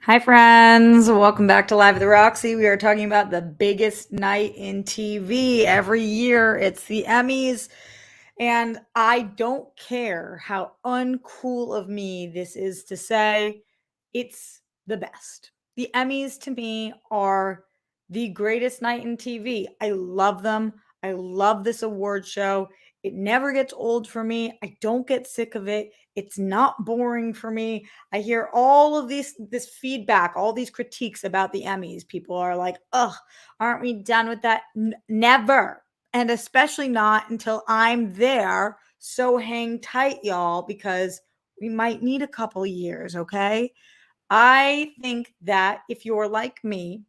Hi, friends. Welcome back to Live with Roxy. We are talking about the biggest night in TV every year. It's the Emmys. And I don't care how uncool of me this is to say, it's the best. The Emmys to me are the greatest night in TV. I love them. I love this award show. It never gets old for me. I don't get sick of it. It's not boring for me. I hear all of this feedback, all these critiques about the Emmys. People are like, "Ugh, aren't we done with that?" Never. And especially not until I'm there. So hang tight, y'all, because we might need a couple years, okay? I think that if you're like me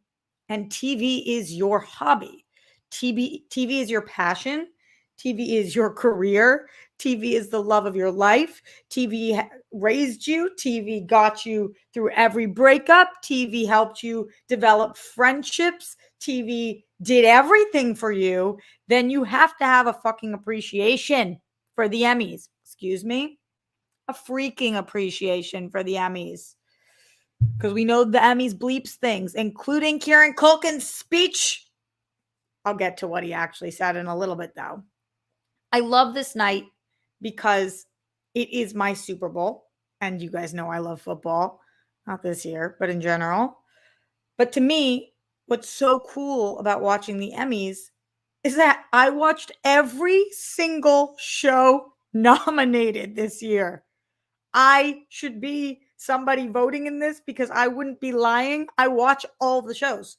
and TV is your hobby, TV is your passion, TV is your career, TV is the love of your life, TV raised you, TV got you through every breakup, TV helped you develop friendships, TV did everything for you, then you have to have a fucking appreciation for the Emmys. Excuse me? A freaking appreciation for the Emmys because we know the Emmys bleeps things, including Kieran Culkin's speech. I'll get to what he actually said in a little bit, though. I love this night because it is my Super Bowl. And you guys know I love football, not this year, but in general. But to me, what's so cool about watching the Emmys is that I watched every single show nominated this year. I should be somebody voting in this because I wouldn't be lying. I watch all the shows.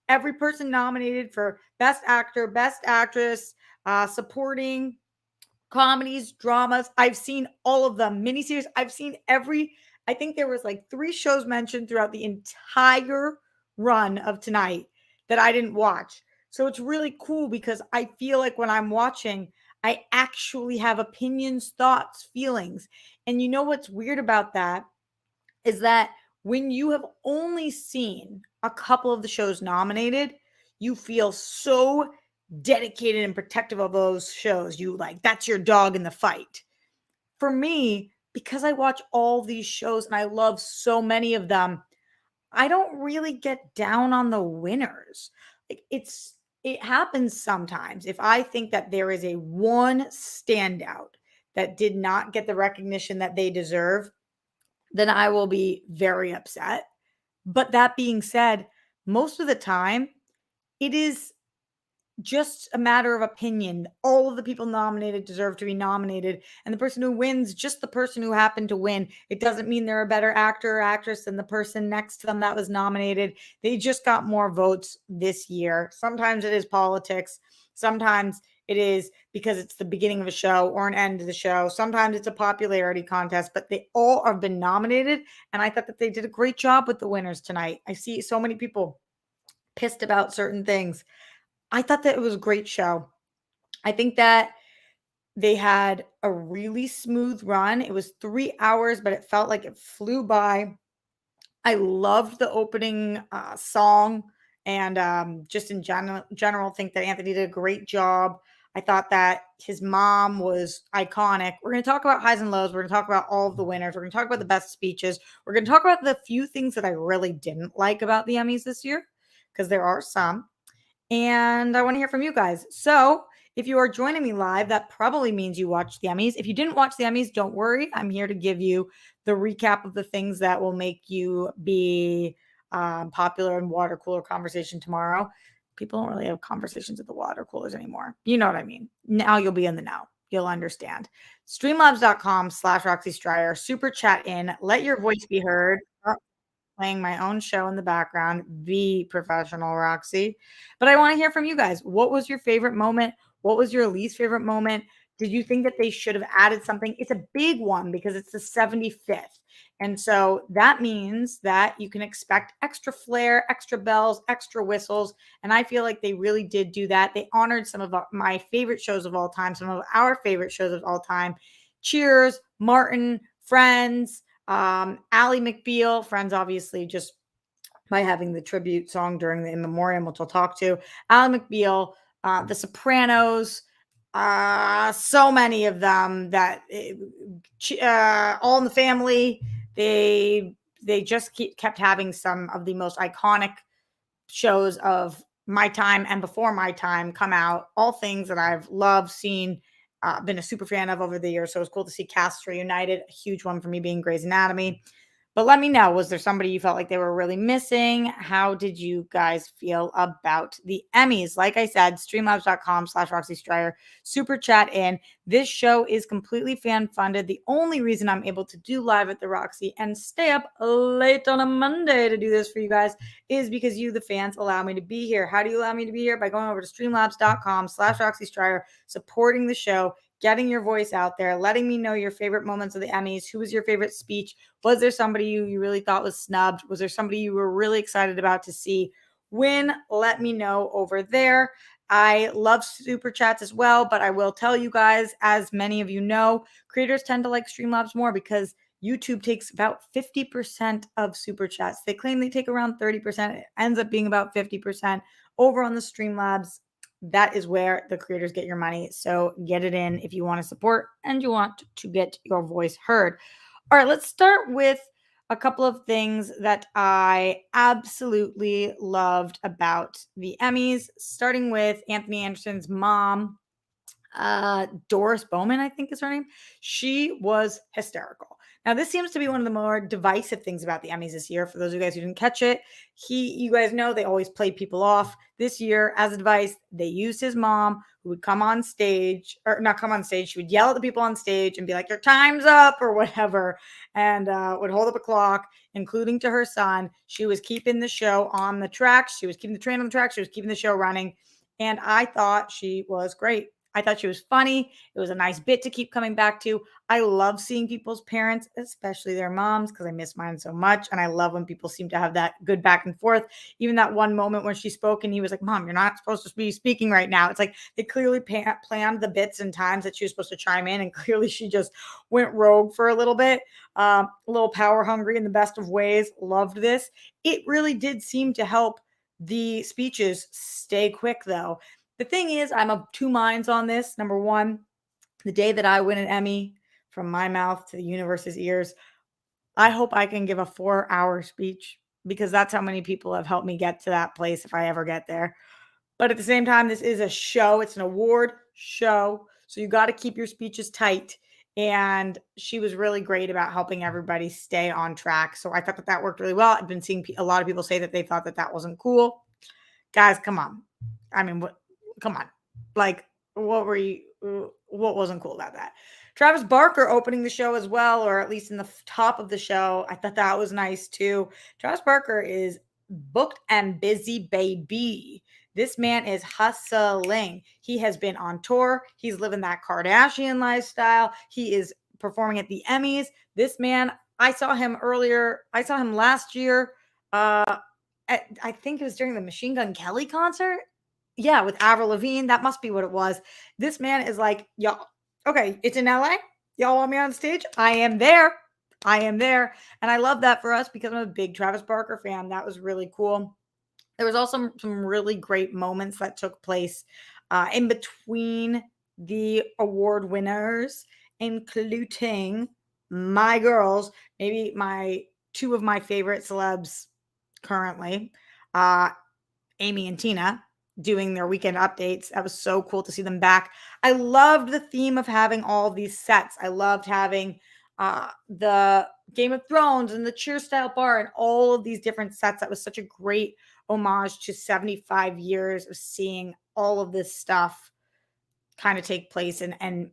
Every person nominated for Best Actor, Best Actress, supporting, comedies, dramas. I've seen all of them. Miniseries. I've seen every. I think there was like 3 shows mentioned throughout the entire run of tonight that I didn't watch. So it's really cool because I feel like when I'm watching, I actually have opinions, thoughts, feelings. And you know what's weird about that is that when you have only seen a couple of the shows nominated, you feel so dedicated and protective of those shows. You like, that's your dog in the fight. For me, because I watch all these shows and I love so many of them, I don't really get down on the winners. Like it happens sometimes. If I think that there is a one standout that did not get the recognition that they deserve, then I will be very upset. But that being said, most of the time, it is just a matter of opinion. All of the people nominated deserve to be nominated, and the person who wins, just the person who happened to win. It doesn't mean they're a better actor or actress than the person next to them that was nominated. They just got more votes this year. Sometimes it is politics. Sometimes it is because it's the beginning of a show or an end of the show. Sometimes it's a popularity contest, but they all have been nominated. And I thought that they did a great job with the winners tonight. I see so many people pissed about certain things. I thought that it was a great show. I think that they had a really smooth run. It was 3 hours, but it felt like it flew by. I loved the opening song, and just in general, think that Anthony did a great job. I thought that his mom was iconic. We're going to talk about highs and lows. We're going to talk about all of the winners. We're going to talk about the best speeches. We're going to talk about the few things that I really didn't like about the Emmys this year, because there are some. And I want to hear from you guys. So if you are joining me live, that probably means you watched the Emmys. If you didn't watch the Emmys, don't worry. I'm here to give you the recap of the things that will make you be popular in water cooler conversation tomorrow. People don't really have conversations at the water coolers anymore. You know what I mean? Now you'll be in the know. You'll understand. Streamlabs.com/Roxy Stryer. Super chat in. Let your voice be heard. Playing my own show in the background, the professional Roxy. But I want to hear from you guys. What was your favorite moment? What was your least favorite moment? Did you think that they should have added something? It's a big one because it's the 75th. And so that means that you can expect extra flair, extra bells, extra whistles. And I feel like they really did do that. They honored some of my favorite shows of all time, some of our favorite shows of all time. Cheers, Martin, Friends, Ally McBeal, Friends, obviously, just by having the tribute song during the In Memoriam, which I'll talk to. Ally McBeal, The Sopranos, so many of them that All in the Family. They they just kept having some of the most iconic shows of my time and before my time come out, all things that I've loved, seen, been a super fan of over the years. So it was cool to see casts reunited. A huge one for me being Grey's Anatomy. But let me know, was there somebody you felt like they were really missing? How did you guys feel about the Emmys? Like I said, streamlabs.com/Roxy Stryer, super chat in. This show is completely fan funded. The only reason I'm able to do live at the Roxy and stay up late on a Monday to do this for you guys is because you, the fans, allow me to be here. How do you allow me to be here? By going over to streamlabs.com/Roxy Stryer, supporting the show, getting your voice out there, letting me know your favorite moments of the Emmys. Who was your favorite speech? Was there somebody you really thought was snubbed? Was there somebody you were really excited about to see win? Let me know over there. I love super chats as well, but I will tell you guys, as many of you know, creators tend to like Streamlabs more because YouTube takes about 50% of super chats. They claim they take around 30%. It ends up being about 50% over on the Streamlabs. That is where the creators get your money. So get it in if you want to support and you want to get your voice heard. All right, let's start with a couple of things that I absolutely loved about the Emmys, starting with Anthony Anderson's mom, Doris Bowman, I think is her name. She was hysterical. Now, this seems to be one of the more divisive things about the Emmys this year. For those of you guys who didn't catch it, you guys know they always play people off. This year, as advice, they used his mom, who would come on stage, or not come on stage. She would yell at the people on stage and be like, "Your time's up," or whatever, and would hold up a clock, including to her son. She was keeping the show on the tracks. She was keeping the train on the tracks. She was keeping the show running. And I thought she was great. I thought she was funny. It was a nice bit to keep coming back to. I love seeing people's parents, especially their moms, because I miss mine so much. And I love when people seem to have that good back and forth. Even that one moment when she spoke and he was like, "Mom, you're not supposed to be speaking right now." It's like they clearly planned the bits and times that she was supposed to chime in. And clearly she just went rogue for a little bit. A little power hungry in the best of ways. Loved this. It really did seem to help the speeches stay quick, though. The thing is, I'm of two minds on this. Number one, the day that I win an Emmy, from my mouth to the universe's ears, I hope I can give a 4-hour speech because that's how many people have helped me get to that place if I ever get there. But at the same time, this is a show. It's an award show. So you got to keep your speeches tight. And she was really great about helping everybody stay on track. So I thought that worked really well. I've been seeing a lot of people say that they thought that wasn't cool. Guys, come on. I mean, come on. Like, what wasn't cool about that? Travis Barker opening the show as well, or at least in the top of the show. I thought that was nice too. Travis Barker is booked and busy, baby. This man is hustling. He has been on tour. He's living that Kardashian lifestyle. He is performing at the Emmys. This man, I saw him earlier. I saw him last year. I think it was during the Machine Gun Kelly concert. Yeah, with Avril Lavigne. That must be what it was. This man is like, y'all, okay, it's in LA. Y'all want me on stage? I am there. I am there. And I love that for us because I'm a big Travis Barker fan. That was really cool. There was also some really great moments that took place in between the award winners, including my girls, maybe two of my favorite celebs currently, Amy and Tina, doing their weekend updates. That was so cool to see them back. I loved the theme of having all these sets. I loved having the Game of Thrones and the cheer style bar and all of these different sets. That was such a great homage to 75 years of seeing all of this stuff kind of take place and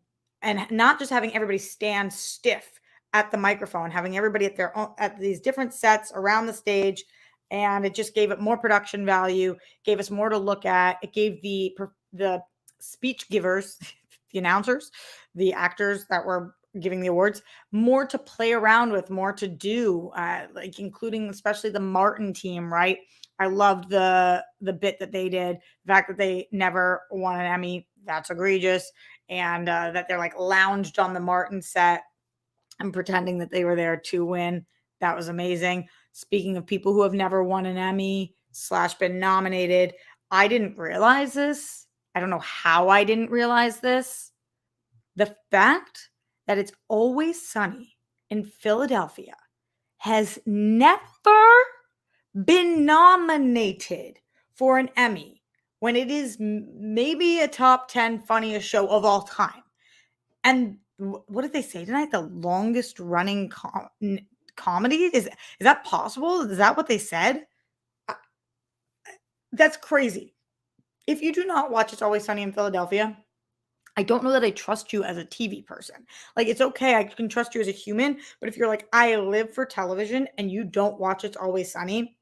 not just having everybody stand stiff at the microphone, having everybody at their own, at these different sets around the stage. And it just gave it more production value, gave us more to look at. It gave the speech givers, the announcers, the actors that were giving the awards, more to play around with, more to do, like including especially the Martin team, right? I loved the bit that they did. The fact that they never won an Emmy, that's egregious. And that they're like lounged on the Martin set and pretending that they were there to win. That was amazing. Speaking of people who have never won an Emmy / been nominated, I didn't realize this. I don't know how I didn't realize this. The fact that It's Always Sunny in Philadelphia has never been nominated for an Emmy when it is maybe a top 10 funniest show of all time. And what did they say tonight? The longest running comedy? Is that possible? Is that what they said? That's crazy. If you do not watch It's Always Sunny in Philadelphia, I don't know that I trust you as a TV person. Like, it's okay, I can trust you as a human, but if you're like, I live for television and you don't watch It's Always Sunny,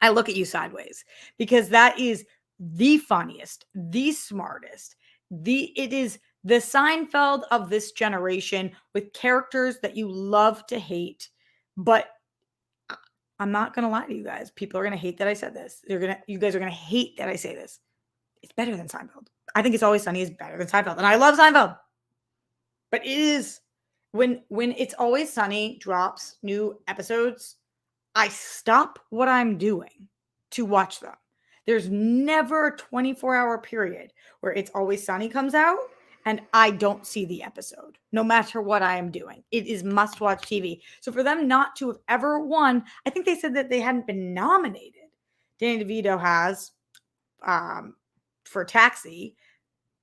I look at you sideways, because that is the funniest, the smartest, it is the Seinfeld of this generation, with characters that you love to hate. But I'm not gonna lie to you guys. People are gonna hate that I said this. You guys are gonna hate that I say this. It's better than Seinfeld. I think It's Always Sunny is better than Seinfeld, and I love Seinfeld. But it is, when It's Always Sunny drops new episodes, I stop what I'm doing to watch them. There's never a 24-hour period where It's Always Sunny comes out and I don't see the episode, no matter what I am doing. It is must-watch TV. So for them not to have ever won, I think they said that they hadn't been nominated. Danny DeVito has for Taxi,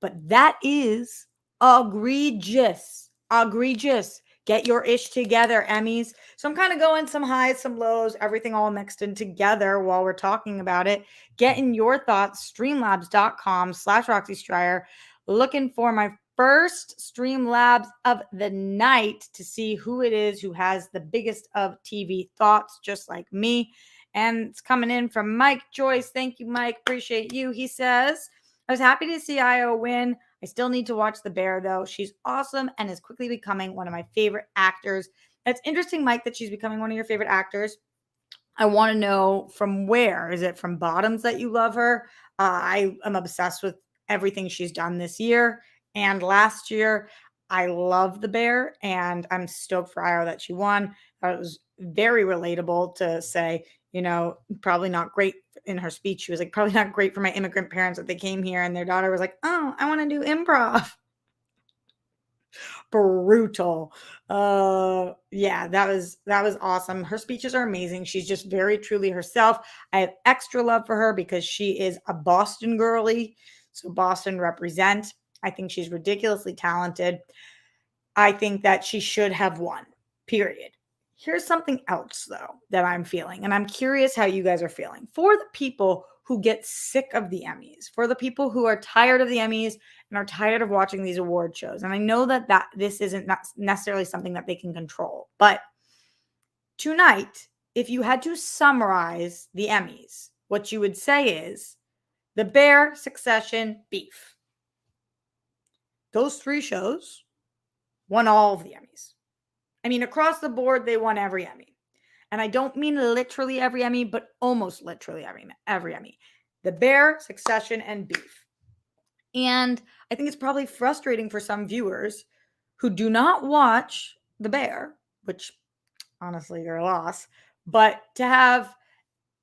but that is egregious. Egregious. Get your ish together, Emmys. So I'm kind of going some highs, some lows, everything all mixed in together while we're talking about it. Get in your thoughts, streamlabs.com/Roxy Stryer. Looking for my first Streamlabs of the night to see who it is who has the biggest of TV thoughts, just like me. And it's coming in from Mike Joyce. Thank you, Mike. Appreciate you. He says, I was happy to see Io win. I still need to watch The Bear, though. She's awesome and is quickly becoming one of my favorite actors. It's interesting, Mike, that she's becoming one of your favorite actors. I want to know from where. Is it from Bottoms that you love her? I am obsessed with everything she's done this year and last year. I love The Bear, and I'm stoked for Io that she won. It was very relatable to say, probably not great in her speech. She was like, probably not great for my immigrant parents that they came here and their daughter was like, oh, I want to do improv. Brutal. Yeah, that was awesome. Her speeches are amazing. She's just very truly herself. I have extra love for her because she is a Boston girly. So Boston represent. I think she's ridiculously talented. I think that she should have won, period. Here's something else, though, that I'm feeling, and I'm curious how you guys are feeling. For the people who get sick of the Emmys, for the people who are tired of the Emmys and are tired of watching these award shows, and I know that this isn't necessarily something that they can control, but tonight, if you had to summarize the Emmys, what you would say is The Bear, Succession, Beef. Those three shows won all of the Emmys. I mean, across the board, they won every Emmy. And I don't mean literally every Emmy, but almost literally every Emmy. The Bear, Succession, and Beef. And I think it's probably frustrating for some viewers who do not watch The Bear, which honestly, they're a loss, but to have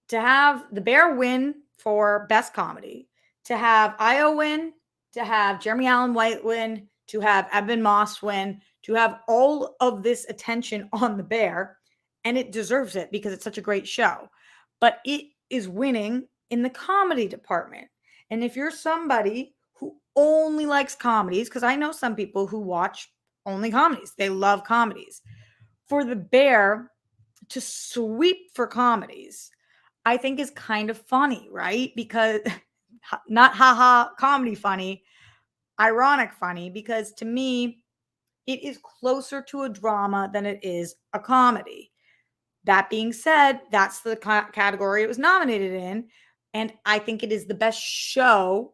The Bear win for Best Comedy, to have Io win, to have Jeremy Allen White win, to have Eben Moss win, to have all of this attention on The Bear, and it deserves it because it's such a great show. But it is winning in the comedy department. And if you're somebody who only likes comedies, because I know some people who watch only comedies, they love comedies. For The Bear to sweep for comedies, I think is kind of funny, right? Because not haha comedy funny, ironic funny, because to me, it is closer to a drama than it is a comedy. That being said, that's the category it was nominated in. And I think it is the best show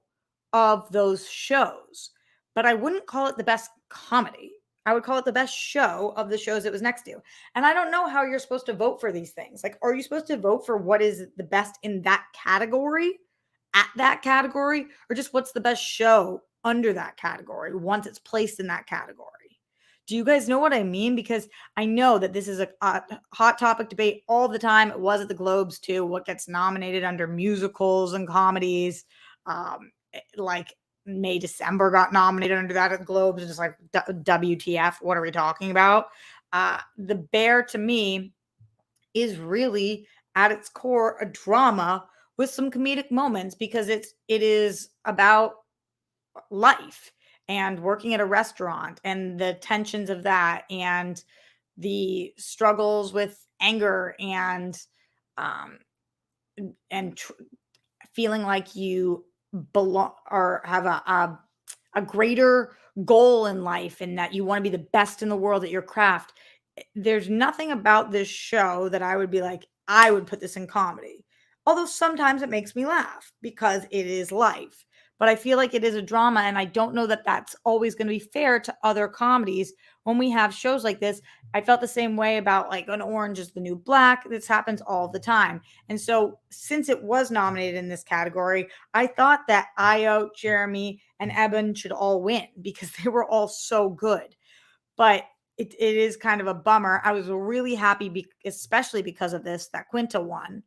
of those shows. But I wouldn't call it the best comedy. I would call it the best show of the shows it was next to. And I don't know how you're supposed to vote for these things. Like, are you supposed to vote for what is the best in that category, at that category, or just what's the best show under that category once it's placed in that category? Do you guys know what I mean? Because I know that this is a hot topic debate all the time. It was at the Globes too. What gets nominated under musicals and comedies? Like May December got nominated under that at the Globes. It's just like WTF? What are we talking about? The Bear, to me, is really at its core a drama with some comedic moments because it is about life and working at a restaurant and the tensions of that and the struggles with anger um and feeling like you belong or have a greater goal in life and that you want to be the best in the world at your craft. There's nothing about this show that I would be like, I would put this in comedy. Although sometimes it makes me laugh because it is life. But I feel like it is a drama, and I don't know that that's always going to be fair to other comedies when we have shows like this. I felt the same way about like An Orange is the New Black. This happens all the time. And so, since it was nominated in this category, I thought that Io, Jeremy, and Eben should all win because they were all so good. But it is kind of a bummer. I was really happy, especially because of this, that Quinta won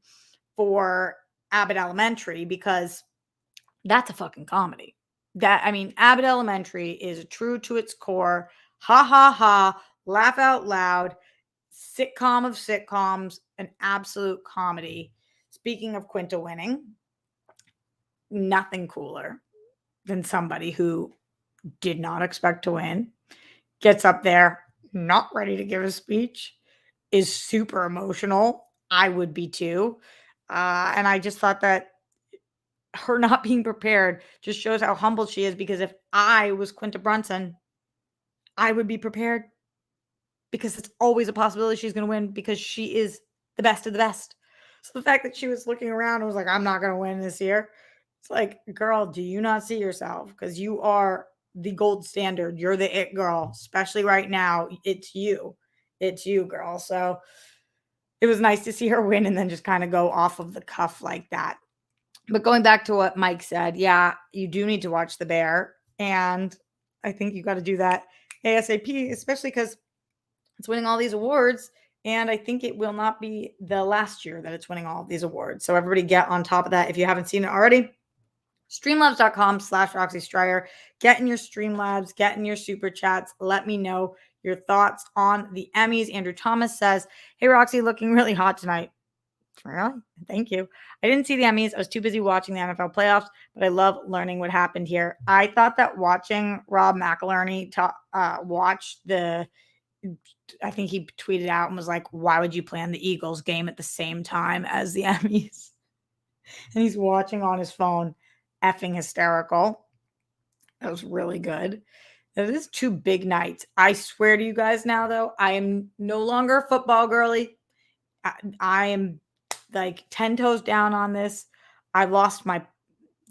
for Abbott Elementary because that's a fucking comedy. Abbott Elementary is true to its core. Ha ha ha, laugh out loud, sitcom of sitcoms, an absolute comedy. Speaking of Quinta winning, nothing cooler than somebody who did not expect to win, gets up there, not ready to give a speech, is super emotional. I would be too. And I just thought that her not being prepared just shows how humble she is because if I was Quinta Brunson, I would be prepared because it's always a possibility she's going to win because she is the best of the best. So the fact that she was looking around and was like, I'm not going to win this year. It's like, girl, do you not see yourself? Because you are the gold standard. You're the it girl, especially right now. It's you. It's you, girl. So it was nice to see her win and then just kind of go off of the cuff like that. But going back to what Mike said, yeah, you do need to watch The Bear. And I think you got to do that ASAP, especially because it's winning all these awards. And I think it will not be the last year that it's winning all of these awards. So everybody get on top of that if you haven't seen it already. Streamlabs.com/Roxy Stryer. Get in your Streamlabs, get in your super chats. Let me know your thoughts on the Emmys. Andrew Thomas says, hey, Roxy, looking really hot tonight. Really? Thank you. I didn't see the Emmys. I was too busy watching the NFL playoffs, but I love learning what happened here. I thought that watching Rob McElhenney watch I think he tweeted out and was like, why would you plan the Eagles game at the same time as the Emmys? And he's watching on his phone, effing hysterical. That was really good. That is two big nights. I swear to you guys now, though, I am no longer a football girly. I am like 10 toes down on this. I lost my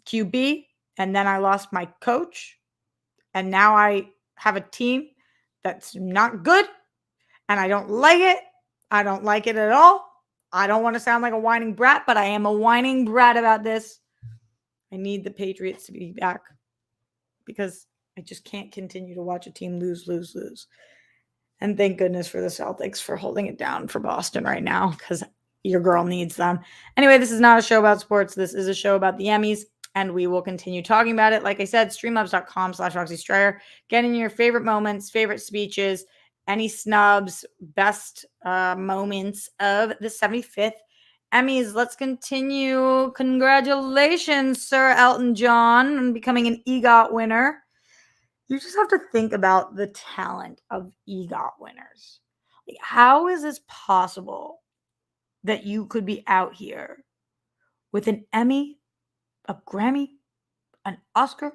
QB and then I lost my coach. And now I have a team that's not good and I don't like it. I don't like it at all. I don't want to sound like a whining brat, but I am a whining brat about this. I need the Patriots to be back because I just can't continue to watch a team lose. And thank goodness for the Celtics for holding it down for Boston right now because your girl needs them. Anyway, this is not a show about sports. This is a show about the Emmys, and we will continue talking about it. Like I said, streamlabs.com/Roxy Stryer. Get in your favorite moments, favorite speeches, any snubs, best moments of the 75th Emmys. Let's continue. Congratulations, Sir Elton John, on becoming an EGOT winner. You just have to think about the talent of EGOT winners. Like, how is this possible that you could be out here with an Emmy, a Grammy, an Oscar,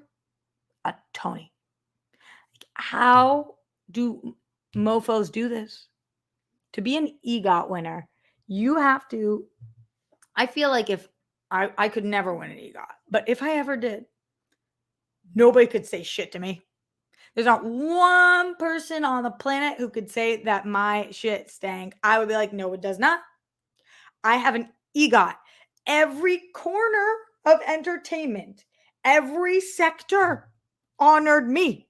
a Tony? Like, how do mofos do this? To be an EGOT winner, you have to. I feel like if I could never win an EGOT, but if I ever did, nobody could say shit to me. There's not one person on the planet who could say that my shit stank. I would be like, no, it does not. I have an EGOT. Every corner of entertainment, every sector honored me.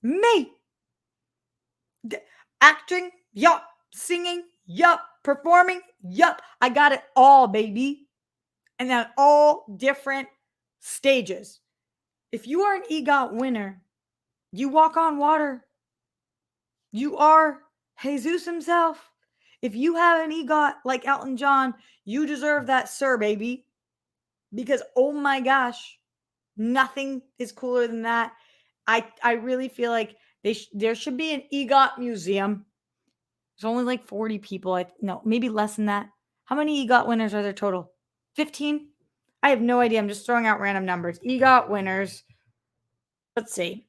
Me. Acting, yup. Singing, yup. Performing, yup. I got it all, baby. And at all different stages. If you are an EGOT winner, you walk on water. You are Jesus himself. If you have an EGOT like Elton John, you deserve that, sir, baby. Because oh my gosh, nothing is cooler than that. I really feel like there should be an EGOT museum. There's only like 40 people. No, maybe less than that. How many EGOT winners are there total? 15? I have no idea. I'm just throwing out random numbers. EGOT winners. Let's see.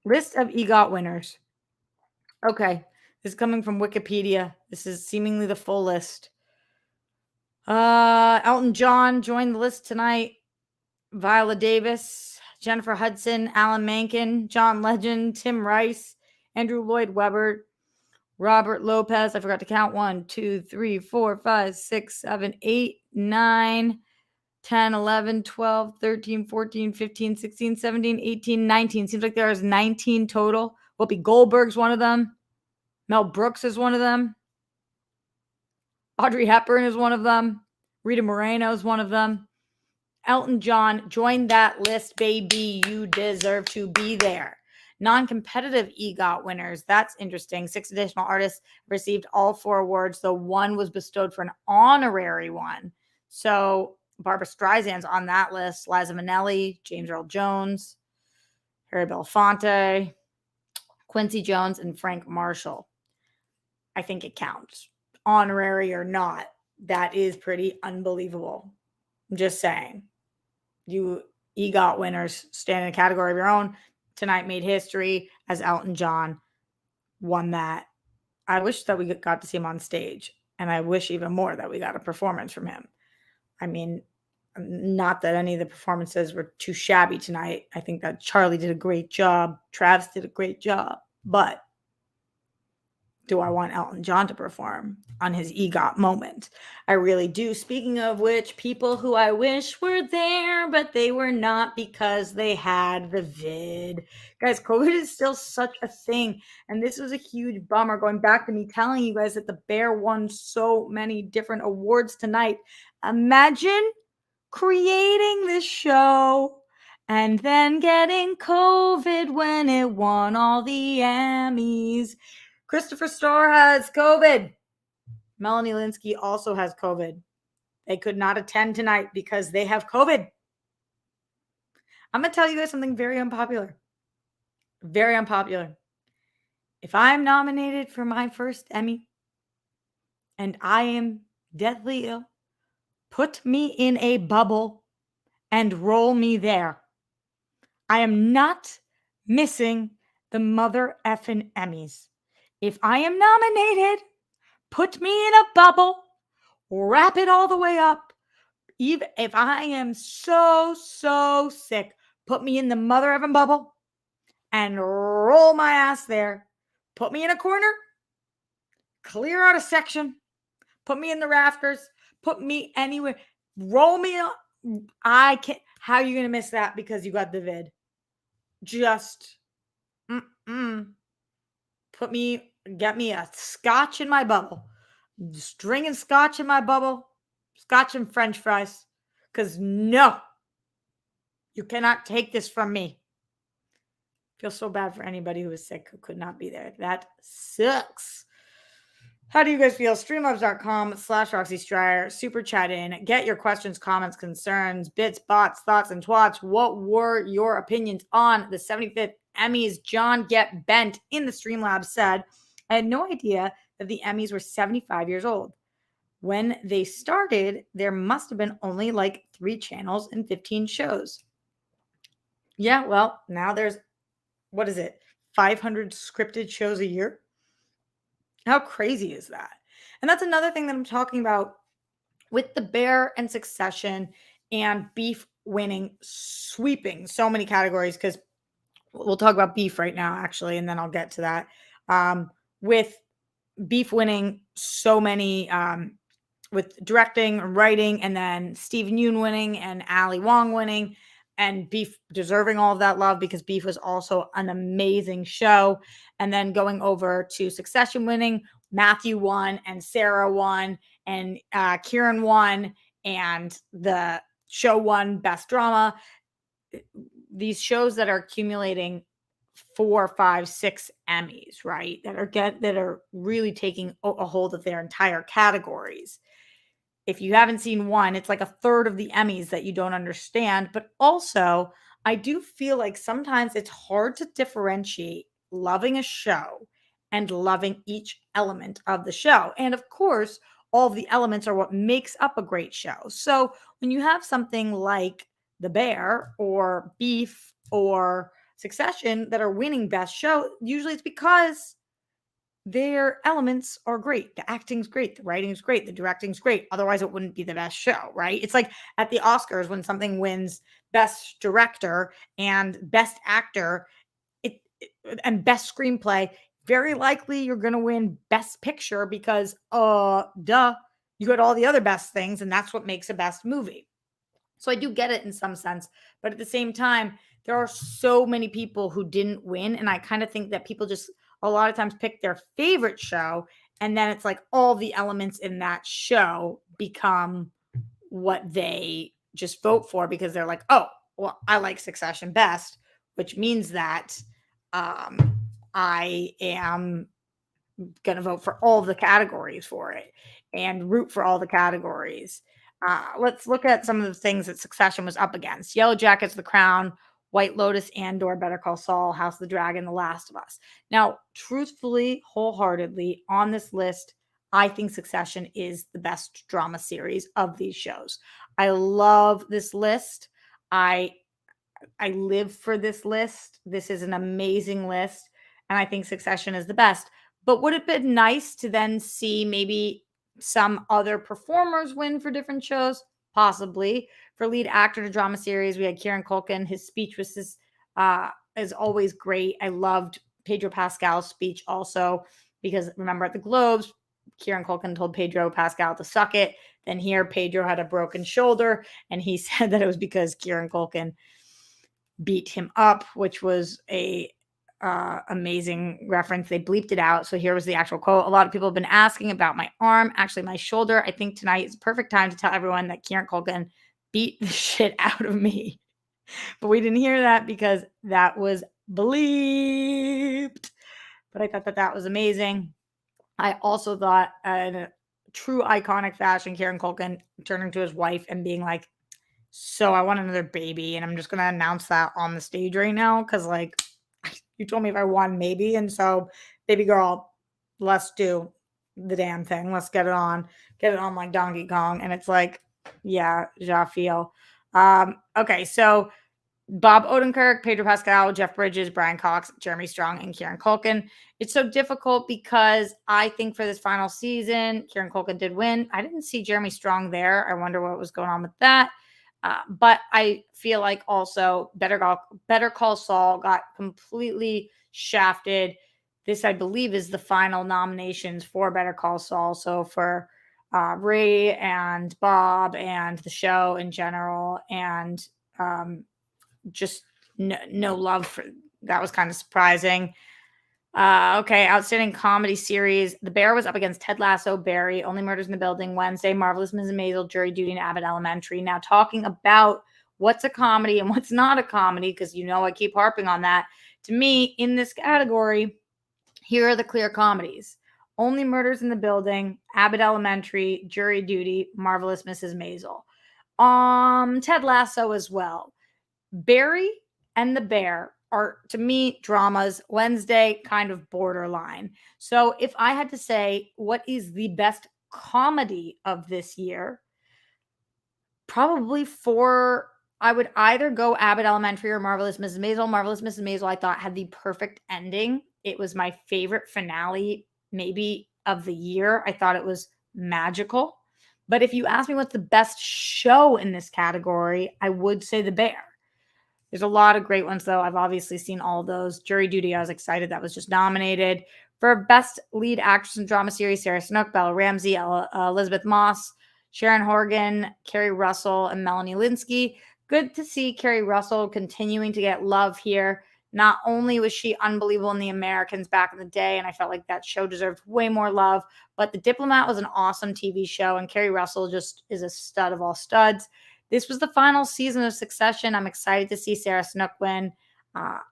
List of EGOT winners. Okay. This is coming from Wikipedia. This is seemingly the full list. Elton John joined the list tonight. Viola Davis, Jennifer Hudson, Alan Menken, John Legend, Tim Rice, Andrew Lloyd Webber, Robert Lopez. I forgot to count 1, 2, 3, 4, 5, 6, 7, 8, 9, 10, 11, 12, 13, 14, 15, 16, 17, 18, 19. Seems like there's 19 total. Whoopi Goldberg's one of them. Mel Brooks is one of them. Audrey Hepburn is one of them. Rita Moreno is one of them. Elton John, join that list, baby. You deserve to be there. Non-competitive EGOT winners. That's interesting. 6 additional artists received all 4 awards, though 1 was bestowed for an honorary one. So Barbra Streisand's on that list. Liza Minnelli, James Earl Jones, Harry Belafonte, Quincy Jones, and Frank Marshall. I think it counts. Honorary or not, that is pretty unbelievable. I'm just saying. You EGOT winners stand in a category of your own. Tonight made history as Elton John won that. I wish that we got to see him on stage, and I wish even more that we got a performance from him. I mean, not that any of the performances were too shabby tonight. I think that Charlie did a great job. Travis did a great job. But do I want Elton John to perform on his EGOT moment? I really do. Speaking of which, people who I wish were there, but they were not because they had the vid. Guys, COVID is still such a thing. And this was a huge bummer, going back to me telling you guys that the Bear won so many different awards tonight. Imagine creating this show and then getting COVID when it won all the Emmys. Christopher Starr has COVID. Melanie Linsky also has COVID. They could not attend tonight because they have COVID. I'm going to tell you guys something very unpopular. Very unpopular. If I'm nominated for my first Emmy and I am deathly ill, put me in a bubble and roll me there. I am not missing the mother effing Emmys. If I am nominated, put me in a bubble, wrap it all the way up. Even if I am so sick, put me in the mother effing bubble and roll my ass there. Put me in a corner, clear out a section, put me in the rafters, put me anywhere, roll me up. I can't. How are you going to miss that because you got the vid? Just get me a scotch in my bubble. Just drinking scotch in my bubble. Scotch and French fries. Because no, you cannot take this from me. Feel so bad for anybody who was sick who could not be there. That sucks. How do you guys feel? Streamlabs.com/Roxy Stryer. Super chat in. Get your questions, comments, concerns, bits, bots, thoughts, and twats. What were your opinions on the 75th Emmys? John Get Bent in the Streamlabs said, I had no idea that the Emmys were 75 years old. When they started, there must have been only like 3 channels and 15 shows. Yeah, well, now there's, 500 scripted shows a year? How crazy is that? And that's another thing that I'm talking about with The Bear and Succession and Beef winning, sweeping so many categories, because we'll talk about Beef right now, actually, and then I'll get to that. With Beef winning so many, with directing, writing, and then Stephen Yeun winning and Ali Wong winning, and Beef deserving all of that love because Beef was also an amazing show. And then going over to Succession winning, Matthew won and Sarah won and Kieran won and the show won Best Drama. These shows that are accumulating 4, 5, 6 Emmys, right? That are really taking a hold of their entire categories. If you haven't seen one, it's like a third of the Emmys that you don't understand. But also, I do feel like sometimes it's hard to differentiate loving a show and loving each element of the show. And of course, all of the elements are what makes up a great show. So when you have something like The Bear or Beef or Succession that are winning Best Show, usually it's because their elements are great. The acting's great, the writing's great, the directing's great. Otherwise, it wouldn't be the best show, right? It's like at the Oscars when something wins best director and best actor and best screenplay, very likely you're going to win best picture because duh, you got all the other best things and that's what makes a best movie. So I do get it in some sense, but at the same time, there are so many people who didn't win. And I kind of think that people just a lot of times pick their favorite show. And then it's like all the elements in that show become what they just vote for because they're like, oh, well, I like Succession best, which means that I am going to vote for all the categories for it and root for all the categories. Let's look at some of the things that Succession was up against: Yellow Jackets, The Crown, White Lotus, Andor, Better Call Saul, House of the Dragon, The Last of Us. Now, truthfully, wholeheartedly, on this list, I think Succession is the best drama series of these shows. I love this list. I I live for this list. This is an amazing list. And I think Succession is the best. But would it have been nice to then see maybe some other performers win for different shows? Possibly. For lead actor in a drama series, we had Kieran Culkin. His speech was is always great. I loved Pedro Pascal's speech also because remember at the Globes, Kieran Culkin told Pedro Pascal to suck it. Then here, Pedro had a broken shoulder, and he said that it was because Kieran Culkin beat him up, which was a amazing reference. They bleeped it out. So here was the actual quote. A lot of people have been asking about my arm, actually my shoulder. I think tonight is the perfect time to tell everyone that Kieran Culkin beat the shit out of me. But we didn't hear that because that was bleeped. But I thought that that was amazing. I also thought in a true iconic fashion, Kieran Culkin turning to his wife and being like, so I want another baby, and I'm just gonna announce that on the stage right now because, like, you told me if I won, maybe, and so, baby girl, let's do the damn thing. Let's get it on like Donkey Kong, and it's like, yeah, ja feel. Okay, so Bob Odenkirk, Pedro Pascal, Jeff Bridges, Brian Cox, Jeremy Strong, and Kieran Culkin. It's so difficult because I think for this final season, Kieran Culkin did win. I didn't see Jeremy Strong there. I wonder what was going on with that. But I feel like also Better Call Saul got completely shafted. This, I believe, is the final nominations for Better Call Saul. So for Ray and Bob and the show in general, and just no love for that was kind of surprising. Okay, outstanding comedy series. The Bear was up against Ted Lasso, Barry, Only Murders in the Building, Wednesday, Marvelous Mrs. Maisel, Jury Duty, and Abbott Elementary. Now, talking about what's a comedy and what's not a comedy, because you know I keep harping on that. To me, in this category, here are the clear comedies: Only Murders in the Building, Abbott Elementary, Jury Duty, Marvelous Mrs. Maisel. Ted Lasso as well. Barry and the Bear are, to me, dramas. Wednesday, kind of borderline. So if I had to say what is the best comedy of this year, probably I would either go Abbott Elementary or Marvelous Mrs. Maisel. Marvelous Mrs. Maisel, I thought, had the perfect ending. It was my favorite finale, maybe of the year. I thought it was magical. But if you ask me what's the best show in this category, I would say The Bear. There's a lot of great ones, though. I've obviously seen all those. Jury Duty, I was excited that was just nominated. For Best Lead Actress in Drama Series, Sarah Snook, Bella Ramsey, Elizabeth Moss, Sharon Horgan, Kerry Russell, and Melanie Linsky. Good to see Kerry Russell continuing to get love here. Not only was she unbelievable in The Americans back in the day, and I felt like that show deserved way more love, but The Diplomat was an awesome TV show, and Kerry Russell just is a stud of all studs. This was the final season of Succession. I'm excited to see Sarah Snook win.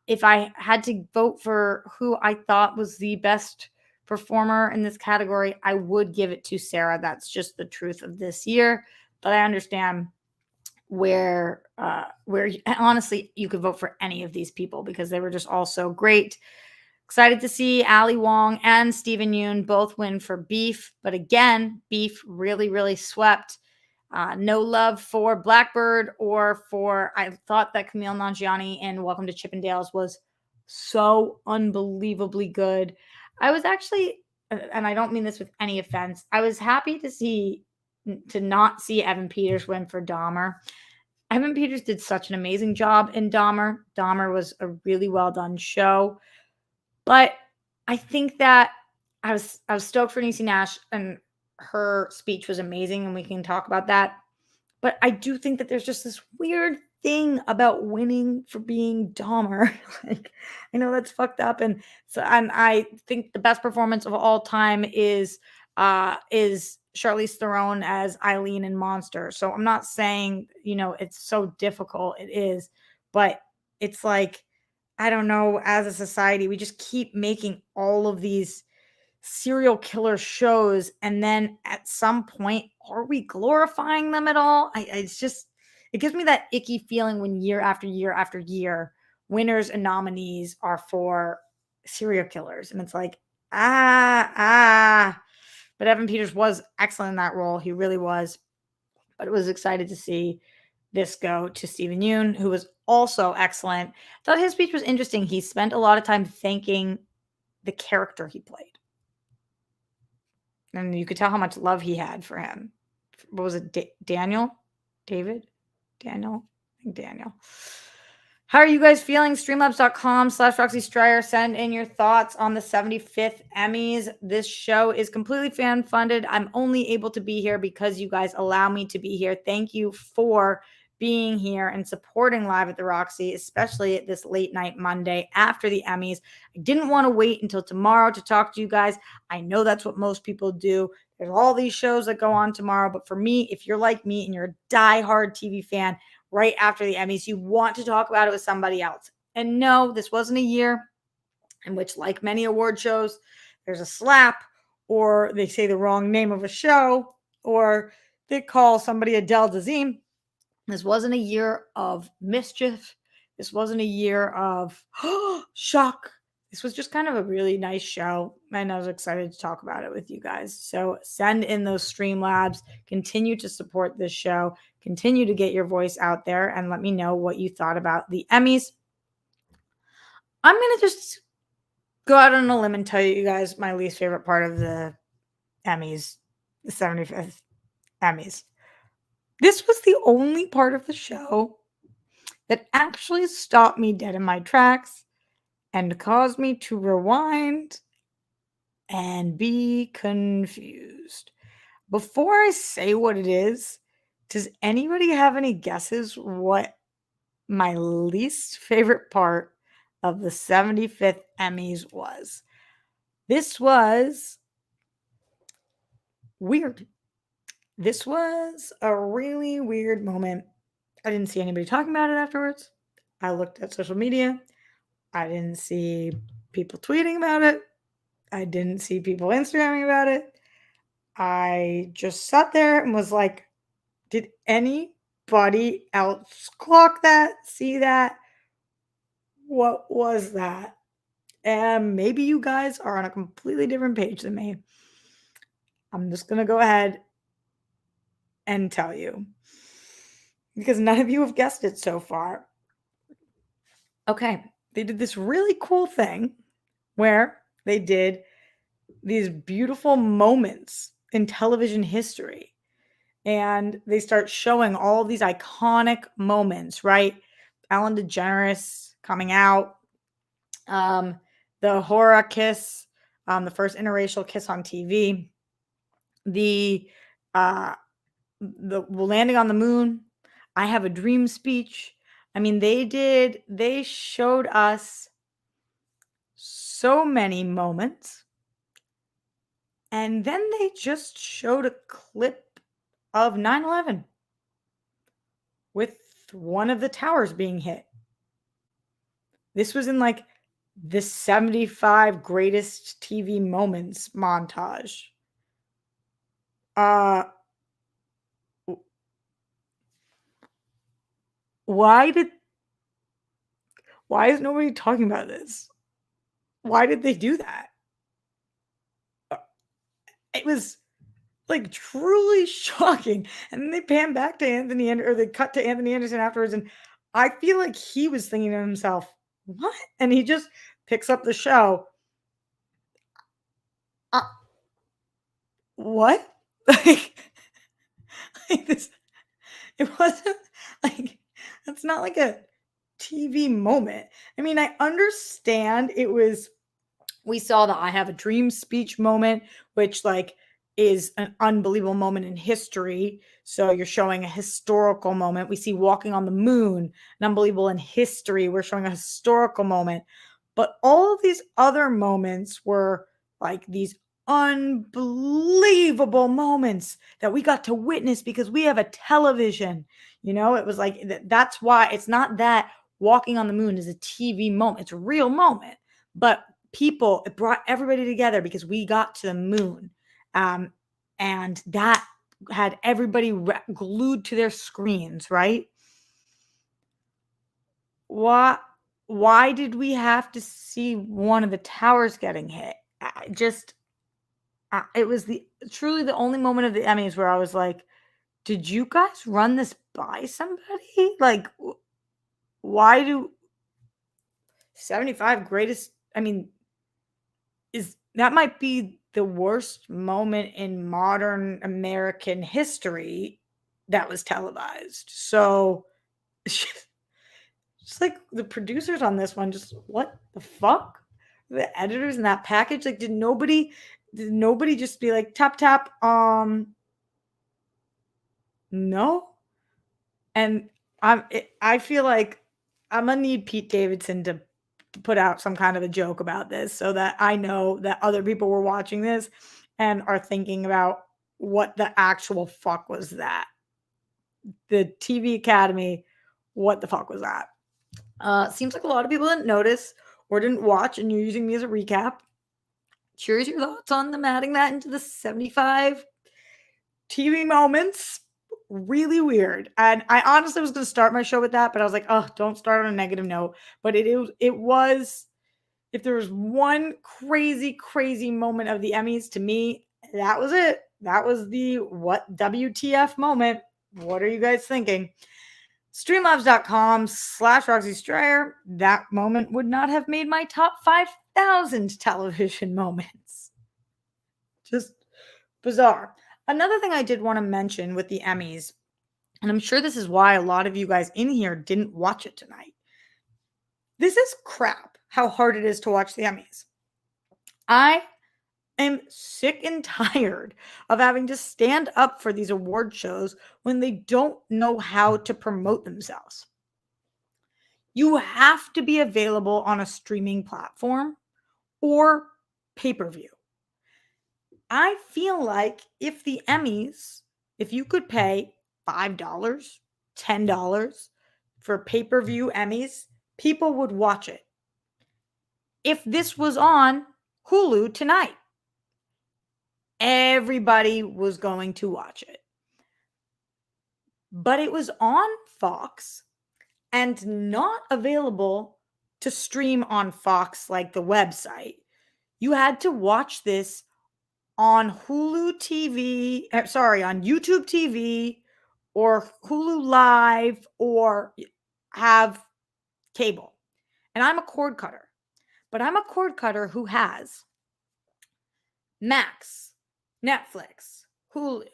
If I had to vote for who I thought was the best performer in this category, I would give it to Sarah. That's just the truth of this year. But I understand where honestly you could vote for any of these people because they were just all so great. Excited to see Ali Wong and Stephen Yoon both win for Beef, but again, Beef really, really swept. No love for Blackbird or for, I thought that Camille Nanjiani in Welcome to Chippendales was so unbelievably good. I was actually, and I don't mean this with any offense, I was happy to not see Evan Peters win for Dahmer. Evan Peters did such an amazing job in Dahmer. Dahmer was a really well done show. But I think that I was stoked for Niecy Nash, and her speech was amazing, and we can talk about that. But I do think that there's just this weird thing about winning for being Dahmer. Like, I know that's fucked up, and I think the best performance of all time is Charlize Theron as Eileen in Monster. So I'm not saying, it's so difficult. It is, but it's like, I don't know, as a society, we just keep making all of these serial killer shows, and then at some point, are we glorifying them at all? It's just, it gives me that icky feeling when year after year after year, winners and nominees are for serial killers, and it's like, ah. But Evan Peters was excellent in that role. He really was. But it was excited to see this go to Stephen Yoon, who was also excellent. Thought his speech was interesting. He spent a lot of time thanking the character he played. And you could tell how much love he had for him. What was it? Daniel? David? Daniel? I think Daniel. How are you guys feeling? Streamlabs.com/Roxy Stryer. Send in your thoughts on the 75th Emmys. This show is completely fan funded. I'm only able to be here because you guys allow me to be here. Thank you for being here and supporting Live at the Roxy, especially at this late night Monday after the Emmys. I didn't want to wait until tomorrow to talk to you guys. I know that's what most people do. There's all these shows that go on tomorrow. But for me, if you're like me and you're a diehard TV fan, right after the Emmys, you want to talk about it with somebody else. And no, this wasn't a year in which, like many award shows, there's a slap, or they say the wrong name of a show, or they call somebody Adele Dazeem. This wasn't a year of mischief. This wasn't a year of shock. This was just kind of a really nice show, and I was excited to talk about it with you guys. So send in those Streamlabs. Continue to support this show. Continue to get your voice out there, and let me know what you thought about the Emmys. I'm going to just go out on a limb and tell you guys my least favorite part of the Emmys, the 75th Emmys. This was the only part of the show that actually stopped me dead in my tracks and caused me to rewind and be confused. Before I say what it is, does anybody have any guesses what my least favorite part of the 75th Emmys was? This was weird. This was a really weird moment. I didn't see anybody talking about it afterwards. I looked at social media. I didn't see people tweeting about it. I didn't see people Instagramming about it. I just sat there and was like, did anybody else clock that? See that? What was that? And maybe you guys are on a completely different page than me. I'm just going to go ahead and tell you, because none of you have guessed it so far. Okay, they did this really cool thing where they did these beautiful moments in television history, and they start showing all these iconic moments, right? Ellen DeGeneres coming out, the Hora kiss, the first interracial kiss on TV, the landing on the moon, I Have a Dream speech. I mean, they showed us so many moments. And then they just showed a clip of 9/11 with one of the towers being hit. This was in like the 75 greatest TV moments montage. Uh why did why is nobody talking about this? Why did they do that? Uh, It was like truly shocking. And then they pan back to or they cut to Anthony Anderson afterwards, and I feel like he was thinking to himself, "What?" And he just picks up the show. Uh, what? Like, like this it wasn't like it's not like a TV moment. I mean, I understand it was we saw the I have a dream speech moment, which like is an unbelievable moment in history. So you're showing a historical moment. We see walking on the moon, an unbelievable in history. We're showing a historical moment. But all of these other moments were like these unbelievable moments that we got to witness because we have a television. It was like that's why it's not that walking on the moon is a TV moment. It's a real moment. But it brought everybody together because we got to the moon. Um, and that had everybody glued to their screens, right? Why why did we have to see one of the towers getting hit? It was the truly the only moment of the Emmys where I was like, "Did you guys run this by somebody? Like, why do 75 greatest?" I mean, is that might be the worst moment in modern American history that was televised. So, just like the producers on this one, just what the fuck? The editors in that package, like, did nobody just be like, tap, tap, no? And I feel like I'm gonna need Pete Davidson to put out some kind of a joke about this so that I know that other people were watching this and are thinking about what the actual fuck was that? The TV Academy, what the fuck was that? Seems like a lot of people didn't notice or didn't watch, and you're using me as a recap. Curious your thoughts on them adding that into the 75 TV moments. Really weird. And I honestly was going to start my show with that, but I was like, oh, don't start on a negative note. But it was if there was one crazy, crazy moment of the Emmys to me, that was it. That was the what WTF moment. What are you guys thinking? Streamlabs.com/Roxy Stryer. That moment would not have made my top 5,000 television moments. Just bizarre. Another thing I did want to mention with the Emmys, and I'm sure this is why a lot of you guys in here didn't watch it tonight. This is crap how hard it is to watch the Emmys. I am sick and tired of having to stand up for these award shows when they don't know how to promote themselves. You have to be available on a streaming platform or pay-per-view. I feel like if the Emmys, if you could pay $5, $10 for pay-per-view Emmys, people would watch it. If this was on Hulu tonight, everybody was going to watch it. But it was on Fox and not available to stream on Fox like the website. You had to watch this on Hulu TV, on YouTube TV or Hulu Live or have cable. And I'm a cord cutter, but I'm a cord cutter who has Max, Netflix, Hulu,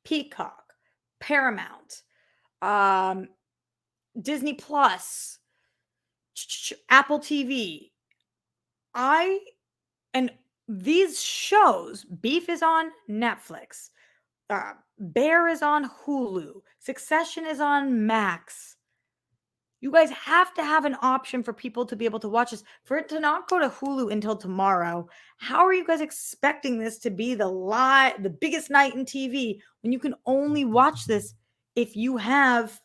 Peacock, Paramount, Disney Plus, Apple TV. And these shows, Beef is on Netflix, Bear is on Hulu, Succession is on Max. You guys have to have an option for people to be able to watch this. For it to not go to Hulu until tomorrow, how are you guys expecting this to be the biggest night in TV when you can only watch this if you have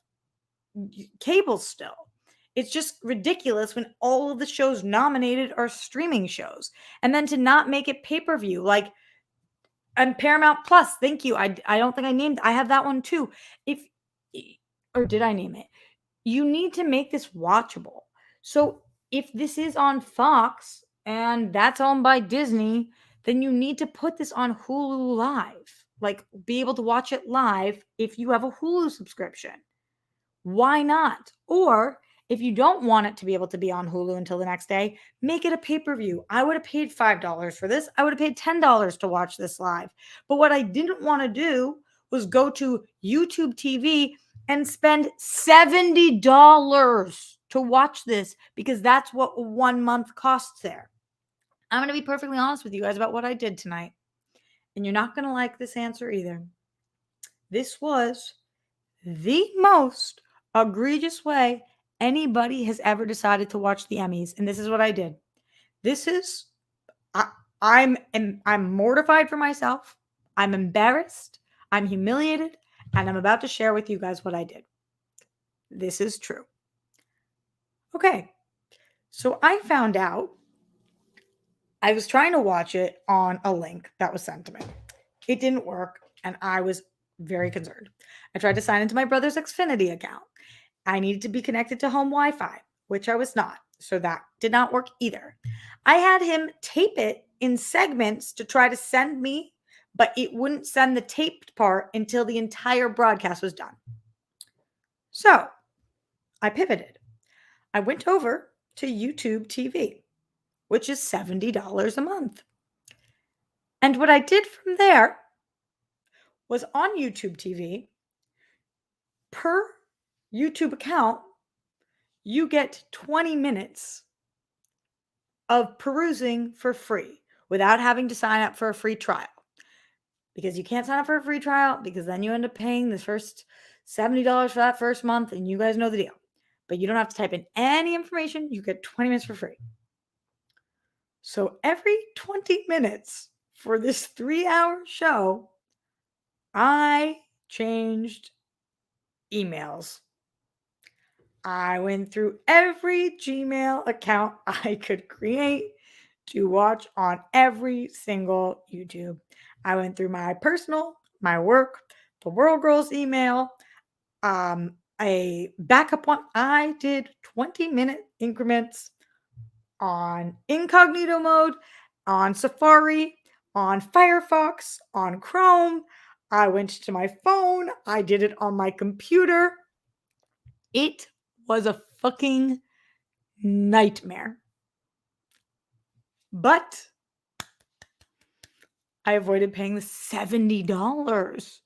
cable still? It's just ridiculous when all of the shows nominated are streaming shows. And then to not make it pay-per-view, like, and Paramount Plus, thank you. I don't think I have that one too. If or did I name it? You need to make this watchable. So if this is on Fox and that's owned by Disney, then you need to put this on Hulu Live. Like, be able to watch it live if you have a Hulu subscription. Why not? Or if you don't want it to be able to be on Hulu until the next day, make it a pay-per-view. I would have paid $5 for this. I would have paid $10 to watch this live. But what I didn't want to do was go to YouTube TV and spend $70 to watch this, because that's what 1 month costs there. I'm going to be perfectly honest with you guys about what I did tonight. And you're not going to like this answer either. This was the most egregious way anybody has ever decided to watch the Emmys, and this is what I did. This is I'm mortified for myself. I'm embarrassed. I'm humiliated, and I'm about to share with you guys what I did. This is true. Okay, so I found out I was trying to watch it on a link that was sent to me. It didn't work, and I was very concerned. I tried to sign into my brother's Xfinity account. I needed to be connected to home Wi-Fi, which I was not. So that did not work either. I had him tape it in segments to try to send me, but it wouldn't send the taped part until the entire broadcast was done. So I pivoted. I went over to YouTube TV, which is $70 a month. And what I did from there was, on YouTube TV, per YouTube account, you get 20 minutes of perusing for free without having to sign up for a free trial. Because you can't sign up for a free trial, because then you end up paying the first $70 for that first month, and you guys know the deal. But you don't have to type in any information. You get 20 minutes for free. So every 20 minutes for this 3-hour show, I changed emails. I went through every Gmail account I could create to watch on every single YouTube. I went through my personal, my work, the World Girls email, a backup one. I did 20-minute increments on incognito mode, on Safari, on Firefox, on Chrome. I went to my phone. I did it on my computer. It was a fucking nightmare. But I avoided paying the $70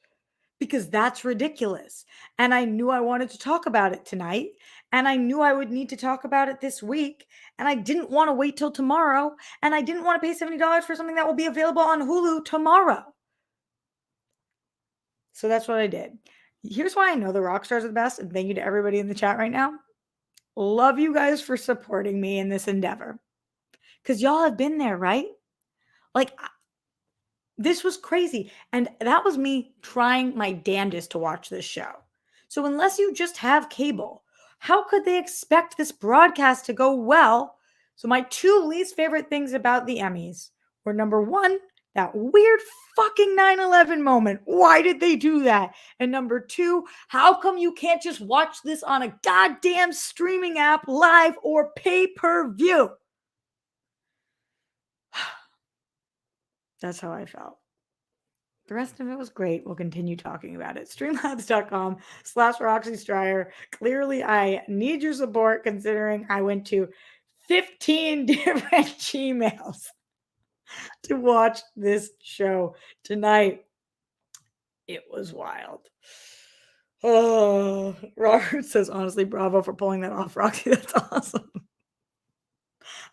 because that's ridiculous. And I knew I wanted to talk about it tonight. And I knew I would need to talk about it this week. And I didn't want to wait till tomorrow. And I didn't want to pay $70 for something that will be available on Hulu tomorrow. So that's what I did. Here's why I know the rock stars are the best. And thank you to everybody in the chat right now. Love you guys for supporting me in this endeavor. Because y'all have been there, right? Like, this was crazy. And that was me trying my damnedest to watch this show. So unless you just have cable, how could they expect this broadcast to go well? So my two least favorite things about the Emmys were, number one, that weird fucking 9/11 moment. Why did they do that? And number two, how come you can't just watch this on a goddamn streaming app live or pay-per-view? That's how I felt. The rest of it was great. We'll continue talking about it. Streamlabs.com/Roxy Stryer. Clearly, I need your support, considering I went to 15 different Gmails to watch this show tonight. It was wild. Oh, Robert says, honestly, bravo for pulling that off, Roxy. That's awesome.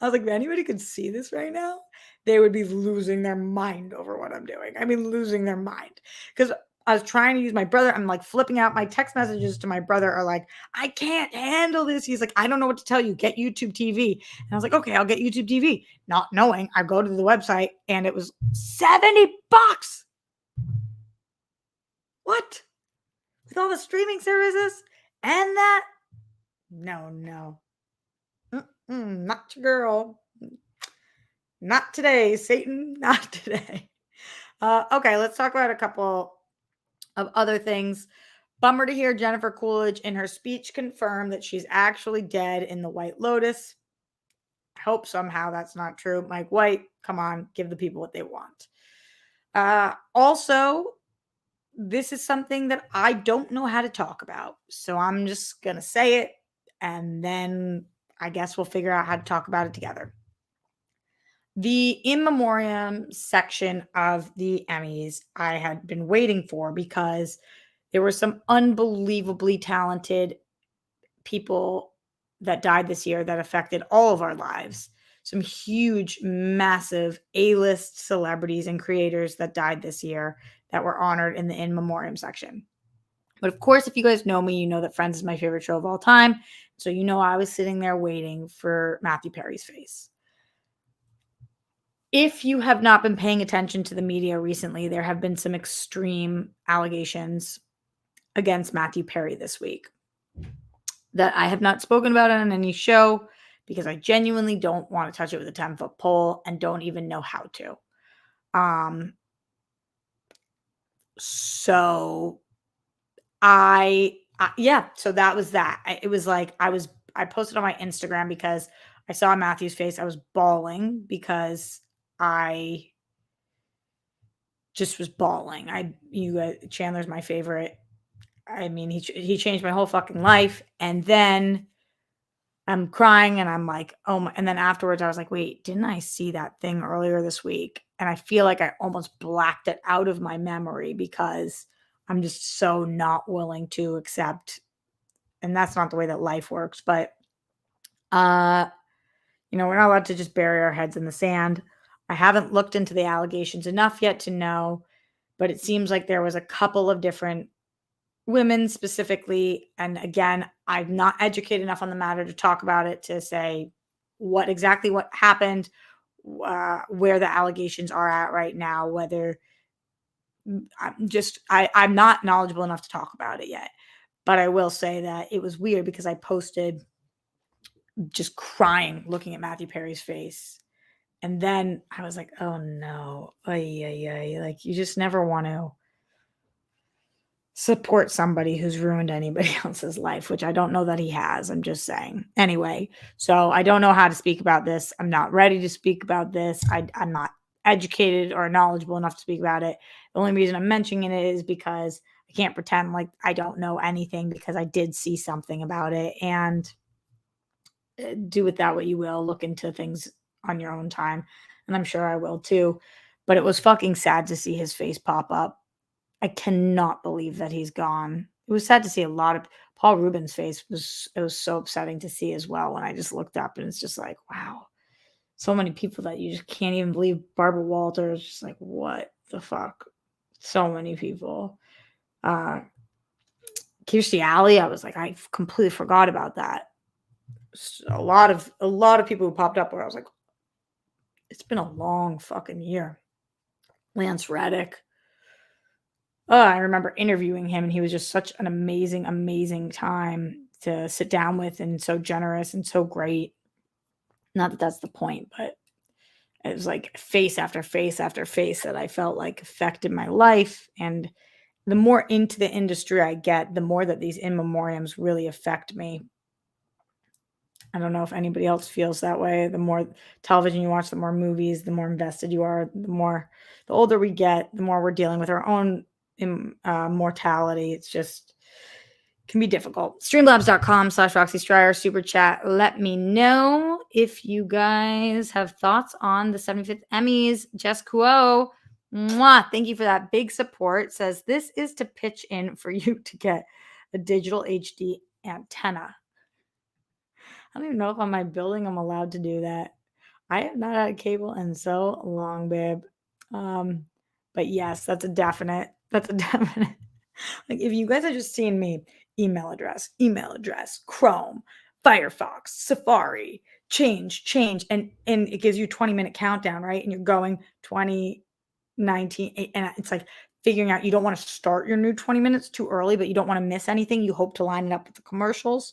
I was like, if anybody could see this right now, they would be losing their mind over what I'm doing. I mean, losing their mind. Because I was trying to use my brother. I'm like flipping out. My text messages to my brother are like, I can't handle this. He's like, I don't know what to tell you. Get YouTube TV. And I was like, okay, I'll get YouTube TV. Not knowing, I go to the website and it was $70. What? With all the streaming services and that? No. Not your girl. Not today, Satan. Not today. Okay, let's talk about a couple of other things. Bummer to hear Jennifer Coolidge in her speech confirm that she's actually dead in the White Lotus. I hope somehow that's not true. Mike White, come on, give the people what they want. Also, this is something that I don't know how to talk about. So I'm just going to say it, and then I guess we'll figure out how to talk about it together. The In Memoriam section of the Emmys I had been waiting for because there were some unbelievably talented people that died this year that affected all of our lives. Some huge, massive A-list celebrities and creators that died this year that were honored in the In Memoriam section. But of course, if you guys know me, you know that Friends is my favorite show of all time. So you know I was sitting there waiting for Matthew Perry's face. If you have not been paying attention to the media recently, there have been some extreme allegations against Matthew Perry this week that I have not spoken about on any show because I genuinely don't want to touch it with a 10-foot pole and don't even know how to. So so that was that. It was like I posted on my Instagram because I saw Matthew's face. I was bawling because I just was bawling. Chandler's my favorite. I mean, he changed my whole fucking life. And then I'm crying and I'm like, oh my, and then afterwards I was like, wait, didn't I see that thing earlier this week? And I feel like I almost blacked it out of my memory because I'm just so not willing to accept. And that's not the way that life works. But, we're not allowed to just bury our heads in the sand. I haven't looked into the allegations enough yet to know, but it seems like there was a couple of different women specifically. And again, I'm not educated enough on the matter to talk about it, to say what happened, where the allegations are at right now, whether I'm not knowledgeable enough to talk about it yet. But I will say that it was weird because I posted just crying, looking at Matthew Perry's face. And then I was like, oh no, like you just never want to support somebody who's ruined anybody else's life, which I don't know that he has. I'm just saying. Anyway, so I don't know how to speak about this. I'm not ready to speak about this. I'm not educated or knowledgeable enough to speak about it. The only reason I'm mentioning it is because I can't pretend like I don't know anything, because I did see something about it. And do with that what you will. Look into things on your own time. And I'm sure I will too. But it was fucking sad to see his face pop up. I cannot believe that he's gone. It was sad to see a lot of Paul Rubin's face. It was so upsetting to see as well when I just looked up, and it's just like, wow. So many people that you just can't even believe. Barbara Walters, just like, what the fuck? So many people. Kirstie Alley, I was like, I completely forgot about that. A lot of people who popped up where I was like, it's been a long fucking year. Lance Reddick. Oh, I remember interviewing him, and he was just such an amazing, amazing time to sit down with, and so generous and so great. Not that that's the point, but it was like face after face after face that I felt like affected my life. And the more into the industry I get, the more that these in memoriams really affect me. I don't know if anybody else feels that way. The more television you watch, the more movies, the more invested you are, the older we get, the more we're dealing with our own mortality. It's just can be difficult. Streamlabs.com/Roxy Stryer super chat. Let me know if you guys have thoughts on the 75th Emmys. Jess Kuo, mwah, thank you for that big support. Says this is to pitch in for you to get a digital HD antenna. I don't even know if on my building I'm allowed to do that. I have not had a cable in so long, babe. But yes, that's a definite. That's a definite. Like, if you guys are just seeing me, email address, Chrome, Firefox, Safari, change, and it gives you 20-minute countdown, right? And you're going 2019, and it's like figuring out, you don't want to start your new 20 minutes too early, but you don't want to miss anything. You hope to line it up with the commercials.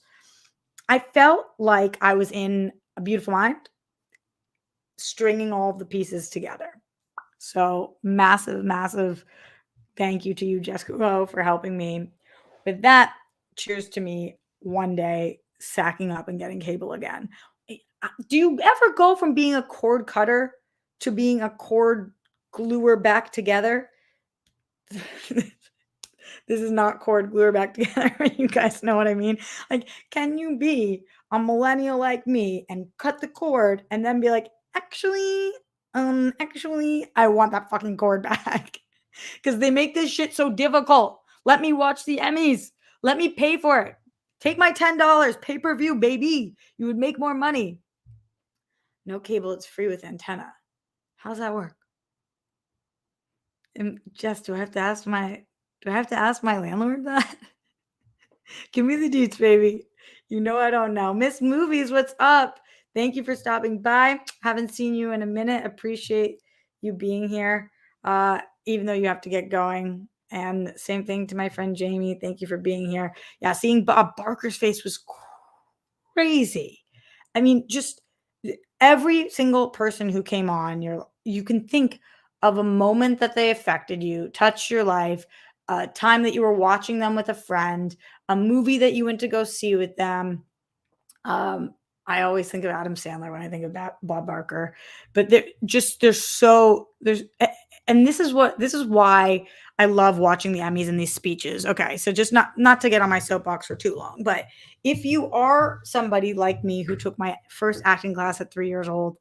I felt like I was in A Beautiful Mind, stringing all of the pieces together. So massive, massive thank you to you, Jessica Rowe, for helping me with that. Cheers to me one day sacking up and getting cable again. Do you ever go from being a cord cutter to being a cord gluer back together? This is not cord gluer back together. You guys know what I mean? Like, can you be a millennial like me and cut the cord and then be like, actually, I want that fucking cord back because they make this shit so difficult. Let me watch the Emmys. Let me pay for it. Take my $10 pay-per-view, baby. You would make more money. No cable, it's free with antenna. How's that work? And Jess, do I have to ask my landlord that? Give me the deets, baby. You know I don't know. Miss Movies, what's up? Thank you for stopping by. Haven't seen you in a minute. Appreciate you being here, even though you have to get going. And same thing to my friend Jamie. Thank you for being here. Yeah, seeing Bob Barker's face was crazy. I mean, just every single person who came on, you can think of a moment that they affected you, touched your life, a time that you were watching them with a friend, a movie that you went to go see with them. I always think of Adam Sandler when I think of Bob Barker, but and this is why I love watching the Emmys and these speeches. Okay, so just not to get on my soapbox for too long, but if you are somebody like me who took my first acting class at 3 years old,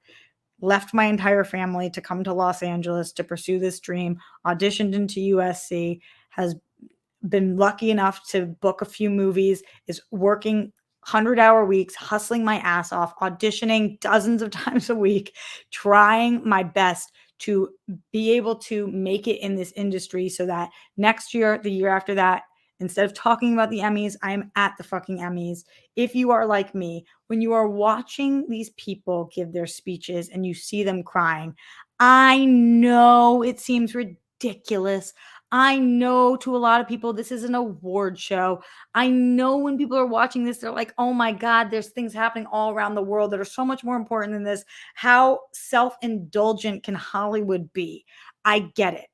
left my entire family to come to Los Angeles to pursue this dream, auditioned into USC, has been lucky enough to book a few movies, is working 100-hour weeks, hustling my ass off, auditioning dozens of times a week, trying my best to be able to make it in this industry so that next year, the year after that, instead of talking about the Emmys, I am at the fucking Emmys. If you are like me, when you are watching these people give their speeches and you see them crying, I know it seems ridiculous. I know to a lot of people, this is an award show. I know when people are watching this, they're like, oh my God, there's things happening all around the world that are so much more important than this. How self-indulgent can Hollywood be? I get it.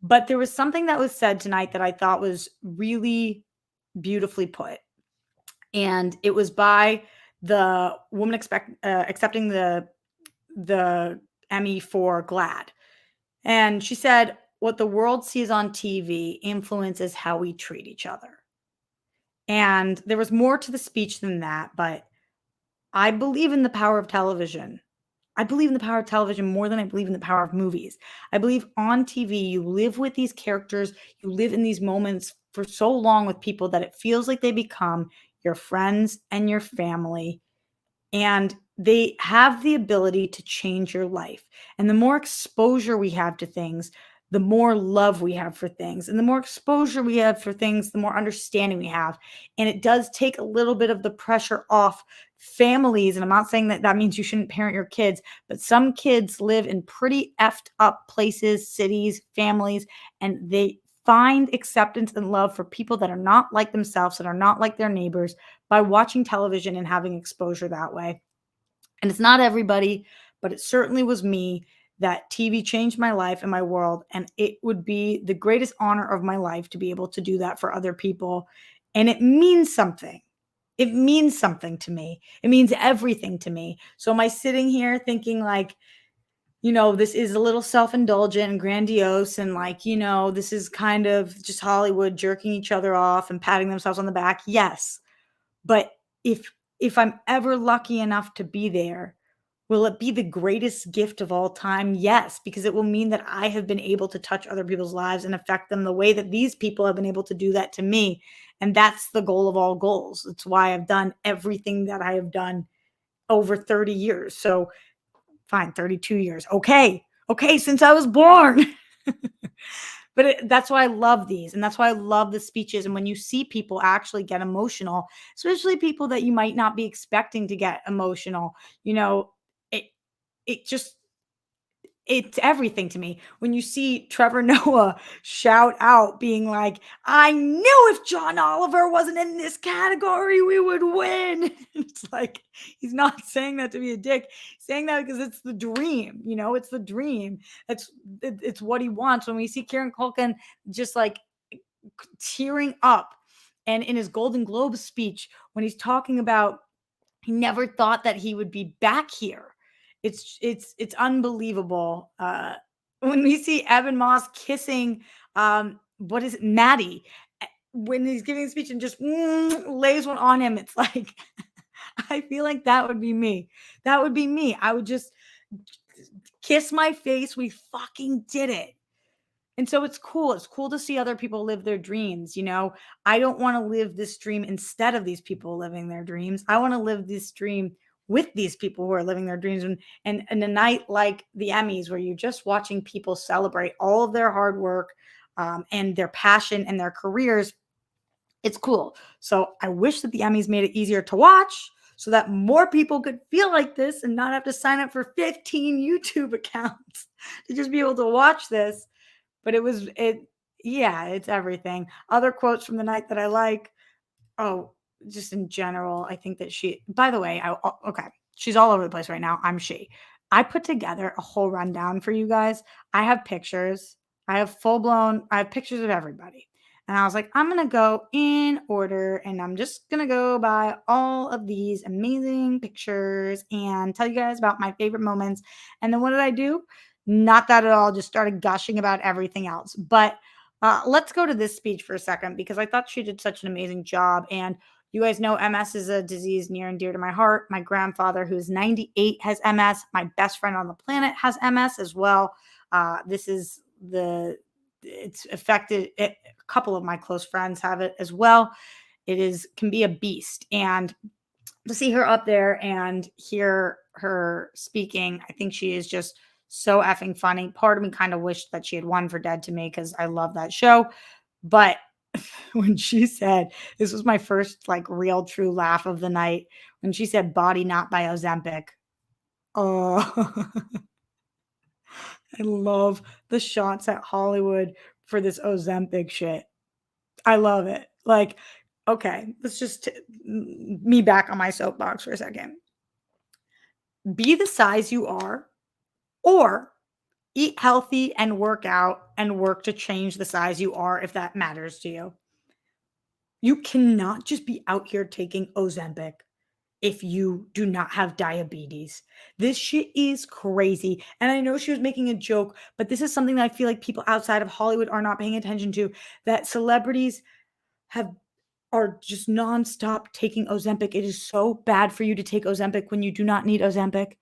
But there was something that was said tonight that I thought was really beautifully put. And it was by the woman accepting the Emmy for GLAAD. And she said, what the world sees on TV influences how we treat each other. And there was more to the speech than that, but I believe in the power of television. I believe in the power of television more than I believe in the power of movies. I believe on TV, you live with these characters, you live in these moments for so long with people that it feels like they become your friends and your family. And they have the ability to change your life. And the more exposure we have to things, the more love we have for things. And the more exposure we have for things, the more understanding we have. And it does take a little bit of the pressure off families. And I'm not saying that means you shouldn't parent your kids, but some kids live in pretty effed up places, cities, families, and they find acceptance and love for people that are not like themselves, that are not like their neighbors, by watching television and having exposure that way. And it's not everybody, but it certainly was me that TV changed my life and my world. And it would be the greatest honor of my life to be able to do that for other people. And it means something. It means something to me. It means everything to me. So am I sitting here thinking like, this is a little self-indulgent and grandiose and like, this is kind of just Hollywood jerking each other off and patting themselves on the back? Yes. But if I'm ever lucky enough to be there, will it be the greatest gift of all time? Yes, because it will mean that I have been able to touch other people's lives and affect them the way that these people have been able to do that to me. And that's the goal of all goals. It's why I've done everything that I have done over 30 years. So fine, 32 years. Okay, since I was born. But that's why I love these. And that's why I love the speeches. And when you see people actually get emotional, especially people that you might not be expecting to get emotional, it it's everything to me. When you see Trevor Noah shout out being like, I knew if John Oliver wasn't in this category, we would win. It's like, he's not saying that to be a dick. He's saying that because it's the dream, it's the dream. It's what he wants. When we see Kieran Culkin just like tearing up, and in his Golden Globe speech, when he's talking about he never thought that he would be back here. It's unbelievable. When we see Evan Moss kissing what is it, Maddie, when he's giving a speech and just lays one on him, it's like I feel like that would be me. That would be me. I would just kiss my face. We fucking did it. And so it's cool. It's cool to see other people live their dreams. I don't want to live this dream instead of these people living their dreams. I want to live this dream with these people who are living their dreams. And a night like the Emmys, where you're just watching people celebrate all of their hard work and their passion and their careers, it's cool. So I wish that the Emmys made it easier to watch so that more people could feel like this and not have to sign up for 15 YouTube accounts to just be able to watch this. But it's everything. Other quotes from the night that I like. Oh, just in general, I think that by the way, okay, she's all over the place right now. I put together a whole rundown for you guys. I have pictures. I have pictures of everybody. And I was like, I'm going to go in order and I'm just going to go by all of these amazing pictures and tell you guys about my favorite moments. And then what did I do? Not that at all, just started gushing about everything else. But let's go to this speech for a second, because I thought she did such an amazing job. And you guys know MS is a disease near and dear to my heart. My grandfather, who's 98, has MS. My best friend on the planet has MS as well. It's affected it. A couple of my close friends have it as well. Can be a beast. And to see her up there and hear her speaking, I think she is just so effing funny. Part of me kind of wished that she had won for Dead to Me, because I love that show. But when she said, this was my first like real true laugh of the night, when she said body not by Ozempic. Oh, I love the shots at Hollywood for this Ozempic shit. I love it. Like, okay, let's just me back on my soapbox for a second. Be the size you are, or eat healthy and work out and work to change the size you are if that matters to you. You cannot just be out here taking Ozempic if you do not have diabetes. This shit is crazy. And I know she was making a joke, but this is something that I feel like people outside of Hollywood are not paying attention to, that celebrities are just nonstop taking Ozempic. It is so bad for you to take Ozempic when you do not need Ozempic.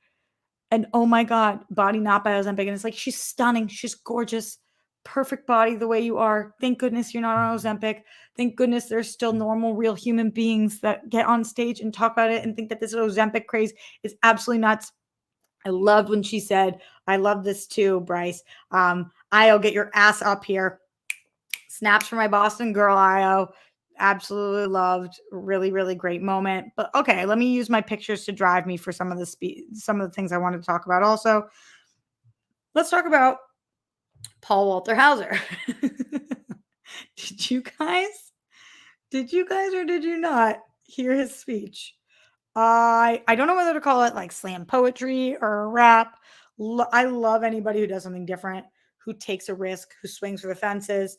And oh my God, body not by Ozempic. And it's like, she's stunning. She's gorgeous. Perfect body the way you are. Thank goodness you're not on Ozempic. Thank goodness there's still normal, real human beings that get on stage and talk about it and think that this Ozempic craze is absolutely nuts. I loved when she said, I love this too, Bryce. Io, get your ass up here. Snaps for my Boston girl, Io. Absolutely loved. Really, really great moment. But okay, let me use my pictures to drive me for some of the things I wanted to talk about. Also, let's talk about Paul Walter Hauser. Did you guys or did you not hear his speech? I don't know whether to call it like slam poetry or a rap. I love anybody who does something different, who takes a risk, who swings for the fences.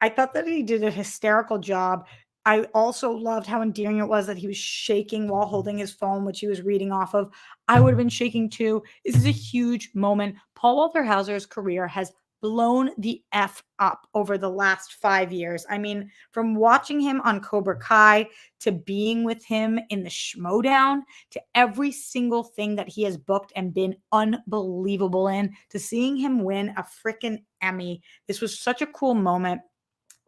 I thought that he did a hysterical job. I also loved how endearing it was that he was shaking while holding his phone, which he was reading off of. I would have been shaking too. This is a huge moment. Paul Walter Hauser's career has blown the F up over the last 5 years. I mean, from watching him on Cobra Kai to being with him in the Schmodown to every single thing that he has booked and been unbelievable in, to seeing him win a freaking Emmy. This was such a cool moment.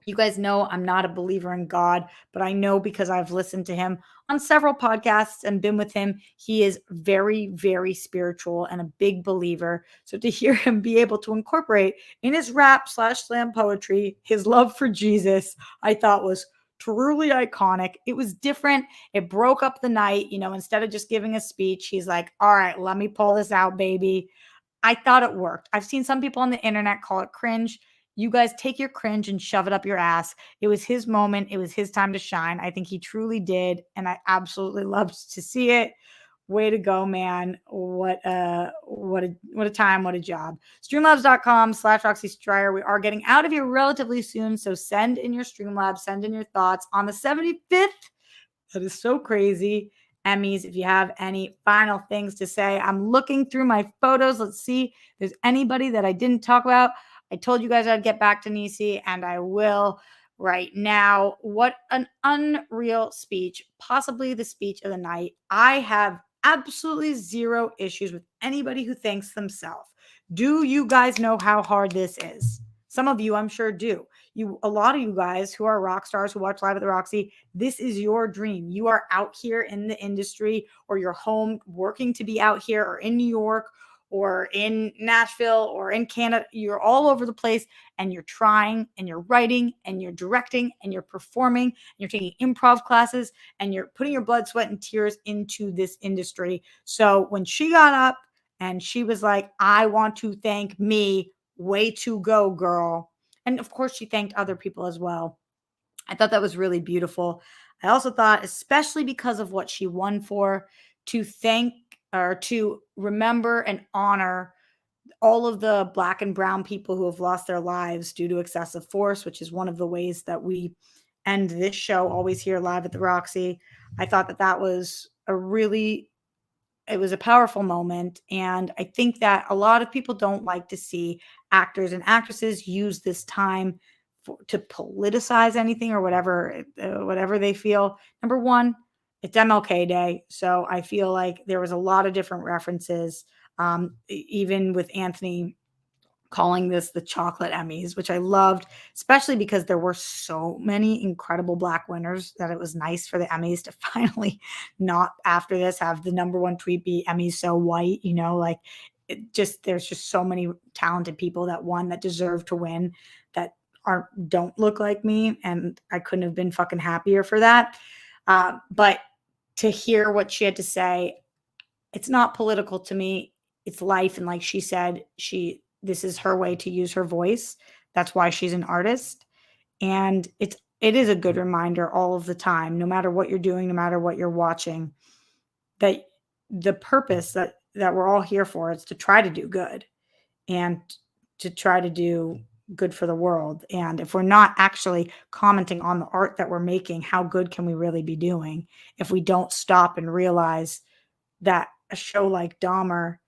You guys know I'm not a believer in God, but I know because I've listened to him on several podcasts and been with him, he is very, very spiritual and a big believer. So to hear him be able to incorporate in his rap / slam poetry his love for Jesus, I thought was truly iconic. It was different. It broke up the night. Instead of just giving a speech, he's like, all right, let me pull this out, baby. I thought it worked. I've seen some people on the internet call it cringe. You guys take your cringe and shove it up your ass. It was his moment. It was his time to shine. I think he truly did. And I absolutely loved to see it. Way to go, man. What a time, what a job. Streamlabs.com/Roxy Stryer. We are getting out of here relatively soon. So send in your Streamlabs, send in your thoughts on the 75th. That is so crazy. Emmys, if you have any final things to say. I'm looking through my photos. Let's see if there's anybody that I didn't talk about. I told you guys I'd get back to Niecy, and I will right now. What an unreal speech, possibly the speech of the night. I have absolutely zero issues with anybody who thanks themselves. Do you guys know how hard this is? Some of you, I'm sure, do. A lot of you guys who are rock stars who watch Live at the Roxy, this is your dream. You are out here in the industry, or you're home working to be out here, or in New York, or in Nashville, or in Canada. You're all over the place, and you're trying, and you're writing, and you're directing, and you're performing, and you're taking improv classes, and you're putting your blood, sweat, and tears into this industry. So when she got up and she was like, I want to thank me, way to go, girl. And of course, she thanked other people as well. I thought that was really beautiful. I also thought, especially because of what she won for, to thank or to remember and honor all of the Black and brown people who have lost their lives due to excessive force, which is one of the ways that we end this show always here live at the Roxy. I thought that was it was a powerful moment. And I think that a lot of people don't like to see actors and actresses use this time to politicize anything or whatever they feel. Number one, it's MLK Day. So I feel like there was a lot of different references, even with Anthony calling this the chocolate Emmys, which I loved, especially because there were so many incredible Black winners that it was nice for the Emmys to finally not after this have the number one tweet be Emmys so white, like there's just so many talented people that won that deserve to win that don't look like me. And I couldn't have been fucking happier for that. But to hear what she had to say, it's not political to me. It's life. And like she said, this is her way to use her voice. That's why she's an artist. And it is a good reminder all of the time, no matter what you're doing, no matter what you're watching, that the purpose that we're all here for is to try to do good and to try to do good for the world. And if we're not actually commenting on the art that we're making, how good can we really be doing if we don't stop and realize that a show like Dahmer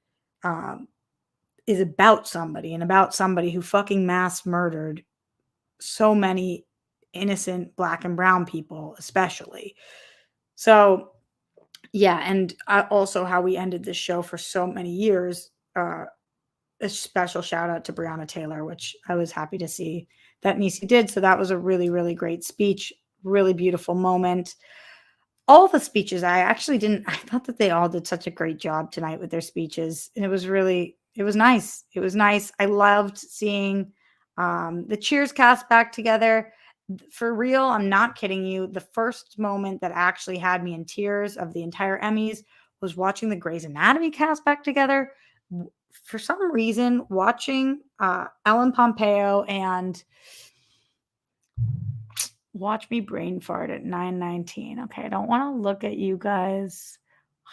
is about somebody and about somebody who fucking mass murdered so many innocent Black and brown people, especially. So, yeah. And also how we ended this show for so many years. A special shout out to Breonna Taylor, which I was happy to see that Niecy did. So that was a really, really great speech. Really beautiful moment. All the speeches, I thought that they all did such a great job tonight with their speeches. And it was nice. It was nice. I loved seeing the Cheers cast back together. For real, I'm not kidding you. The first moment that actually had me in tears of the entire Emmys was watching the Grey's Anatomy cast back together. For some reason, watching Ellen Pompeo and watch me brain fart at 9:19. Okay, I don't want to look at you guys.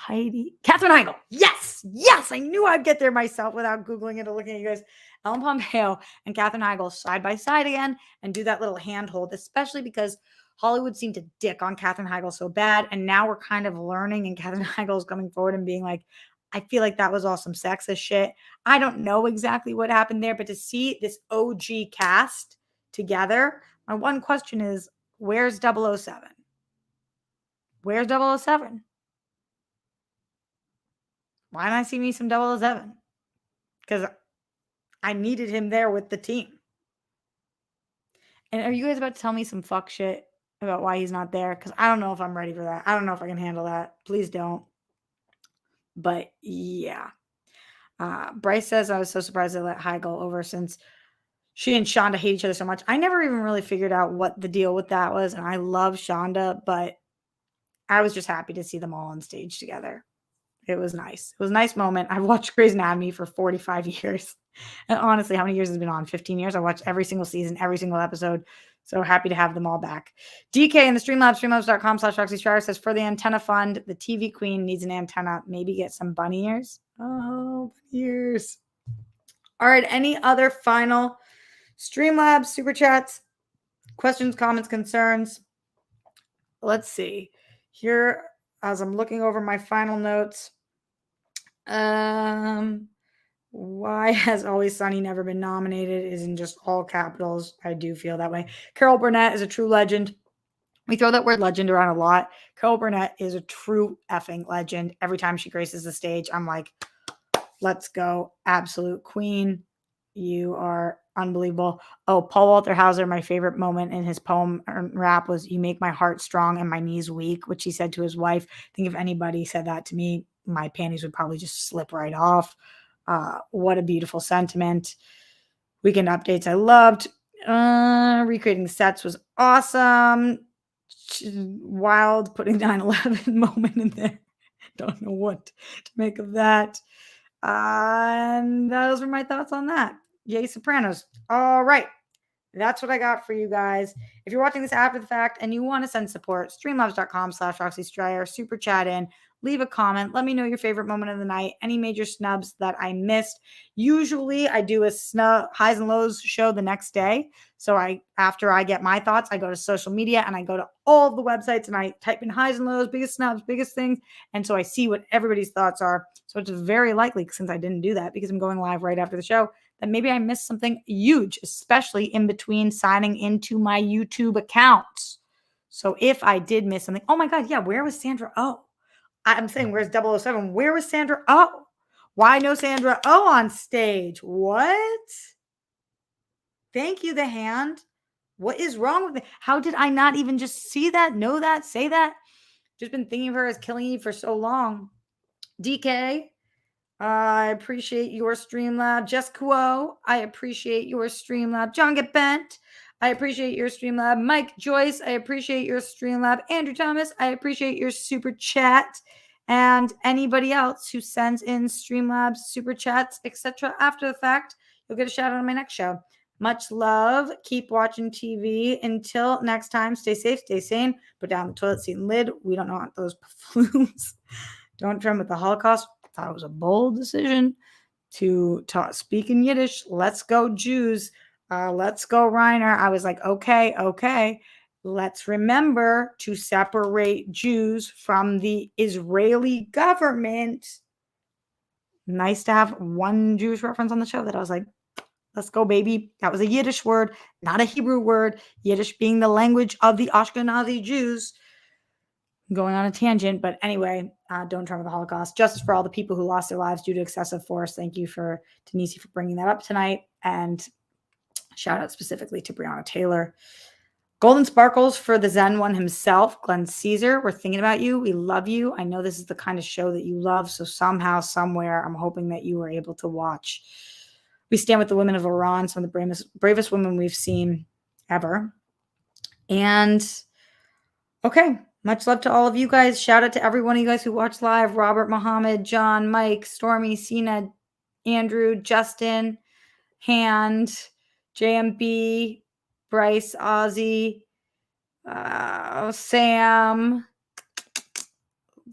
Katherine Heigl. Yes, I knew I'd get there myself without Googling it or looking at you guys. Ellen Pompeo and Katherine Heigl side by side again and do that little handhold, especially because Hollywood seemed to dick on Katherine Heigl so bad. And now we're kind of learning, and Katherine Heigl is coming forward and being like, I feel like that was all some sexist shit. I don't know exactly what happened there, but to see this OG cast together, my one question is, where's 007? Where's 007? Why didn't I see me some 007? Because I needed him there with the team. And are you guys about to tell me some fuck shit about why he's not there? Because I don't know if I'm ready for that. I don't know if I can handle that. Please don't. But yeah. Bryce says, I was so surprised they let Heigl over since she and Shonda hate each other so much. I never even really figured out what the deal with that was. And I love Shonda, but I was just happy to see them all on stage together. It was nice. It was a nice moment. I've watched Grey's Anatomy for 45 years. And honestly, how many years has it been on? 15 years. I watched every single season, every single episode. So happy to have them all back. DK in the Streamlabs, streamlabs.com/Roxy Striar says, for the antenna fund, the TV queen needs an antenna. Maybe get some bunny ears. Oh, bunny ears. All right. Any other final Streamlabs super chats, questions, comments, concerns? Let's see. Here, as I'm looking over my final notes, why has Always Sunny never been nominated is in just all capitals. I do feel that way. Carol Burnett is a true legend. We throw that word legend around a lot. Carol Burnett is a true effing legend. Every time she graces the stage, I'm like, let's go. Absolute queen. You are unbelievable. Oh, Paul Walter Hauser, my favorite moment in his poem rap was, "You make my heart strong and my knees weak," which he said to his wife. I think if anybody said that to me, my panties would probably just slip right off. What a beautiful sentiment. Weekend updates I loved. Recreating sets was awesome. Wild putting 9/11 moment in there. Don't know what to make of that. And those were my thoughts on that. Yay, Sopranos. All right. That's what I got for you guys. If you're watching this after the fact and you want to send support, streamlabs.com/Roxy Striar, super chat in, leave a comment. Let me know your favorite moment of the night, any major snubs that I missed. Usually I do a snub highs and lows show the next day. So after I get my thoughts, I go to social media and I go to all the websites and I type in highs and lows, biggest snubs, biggest things. And so I see what everybody's thoughts are. So it's very likely, since I didn't do that because I'm going live right after the show, that maybe I missed something huge, especially in between signing into my YouTube account. So if I did miss something, oh my God, yeah, where was Sandra Oh? I'm saying, where's 007? Where was Sandra Oh? Why no Sandra Oh on stage? What? Thank you, the hand. What is wrong with me? How did I not even just see that, know that, say that? Just been thinking of her as Killing Eve for so long. DK, I appreciate your Streamlab. Jessica Woe, I appreciate your Streamlab. John Get Bent, I appreciate your Streamlab. Mike Joyce, I appreciate your Streamlab. Andrew Thomas, I appreciate your super chat. And anybody else who sends in Streamlabs, super chats, etc. after the fact, you'll get a shout out on my next show. Much love. Keep watching TV. Until next time, stay safe, stay sane. Put down the toilet seat and lid. We don't want those plumes. Don't drum with the Holocaust. I thought it was a bold decision to speak in Yiddish. Let's go, Jews. Let's go, Reiner. I was like, okay. Let's remember to separate Jews from the Israeli government. Nice to have one Jewish reference on the show that I was like, let's go, baby. That was a Yiddish word, not a Hebrew word. Yiddish being the language of the Ashkenazi Jews. Going on a tangent, but anyway, don't trump the Holocaust. Justice for all the people who lost their lives due to excessive force. Thank you for Denise for bringing that up tonight. And shout out specifically to Breonna Taylor. Golden Sparkles for the Zen one himself, Glenn Caesar. We're thinking about you. We love you. I know this is the kind of show that you love. So somehow, somewhere, I'm hoping that you were able to watch. We stand with the women of Iran, some of the bravest women we've seen ever. And okay, much love to all of you guys. Shout out to every one of you guys who watched live. Robert, Mohammed, John, Mike, Stormy, Sina, Andrew, Justin, Hand, JMB, Bryce, Ozzy, Sam.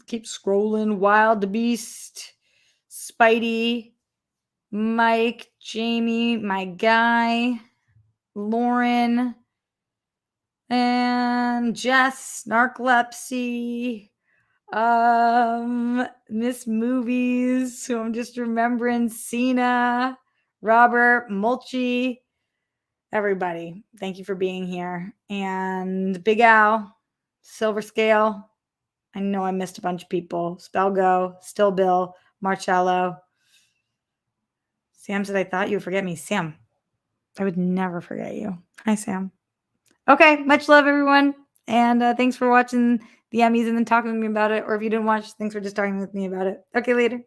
Keep scrolling. Wild the Beast, Spidey, Mike, Jamie, my guy, Lauren, and Jess, Narcolepsy, Miss Movies, who I'm just remembering, Cena, Robert, Mulchi, everybody. Thank you for being here. And Big Al, Silver Scale. I know I missed a bunch of people. Spellgo, Still Bill, Marcello. Sam said, I thought you would forget me. Sam, I would never forget you. Hi, Sam. Okay, much love, everyone. And thanks for watching the Emmys and then talking to me about it. Or if you didn't watch, thanks for just talking with me about it. Okay, later.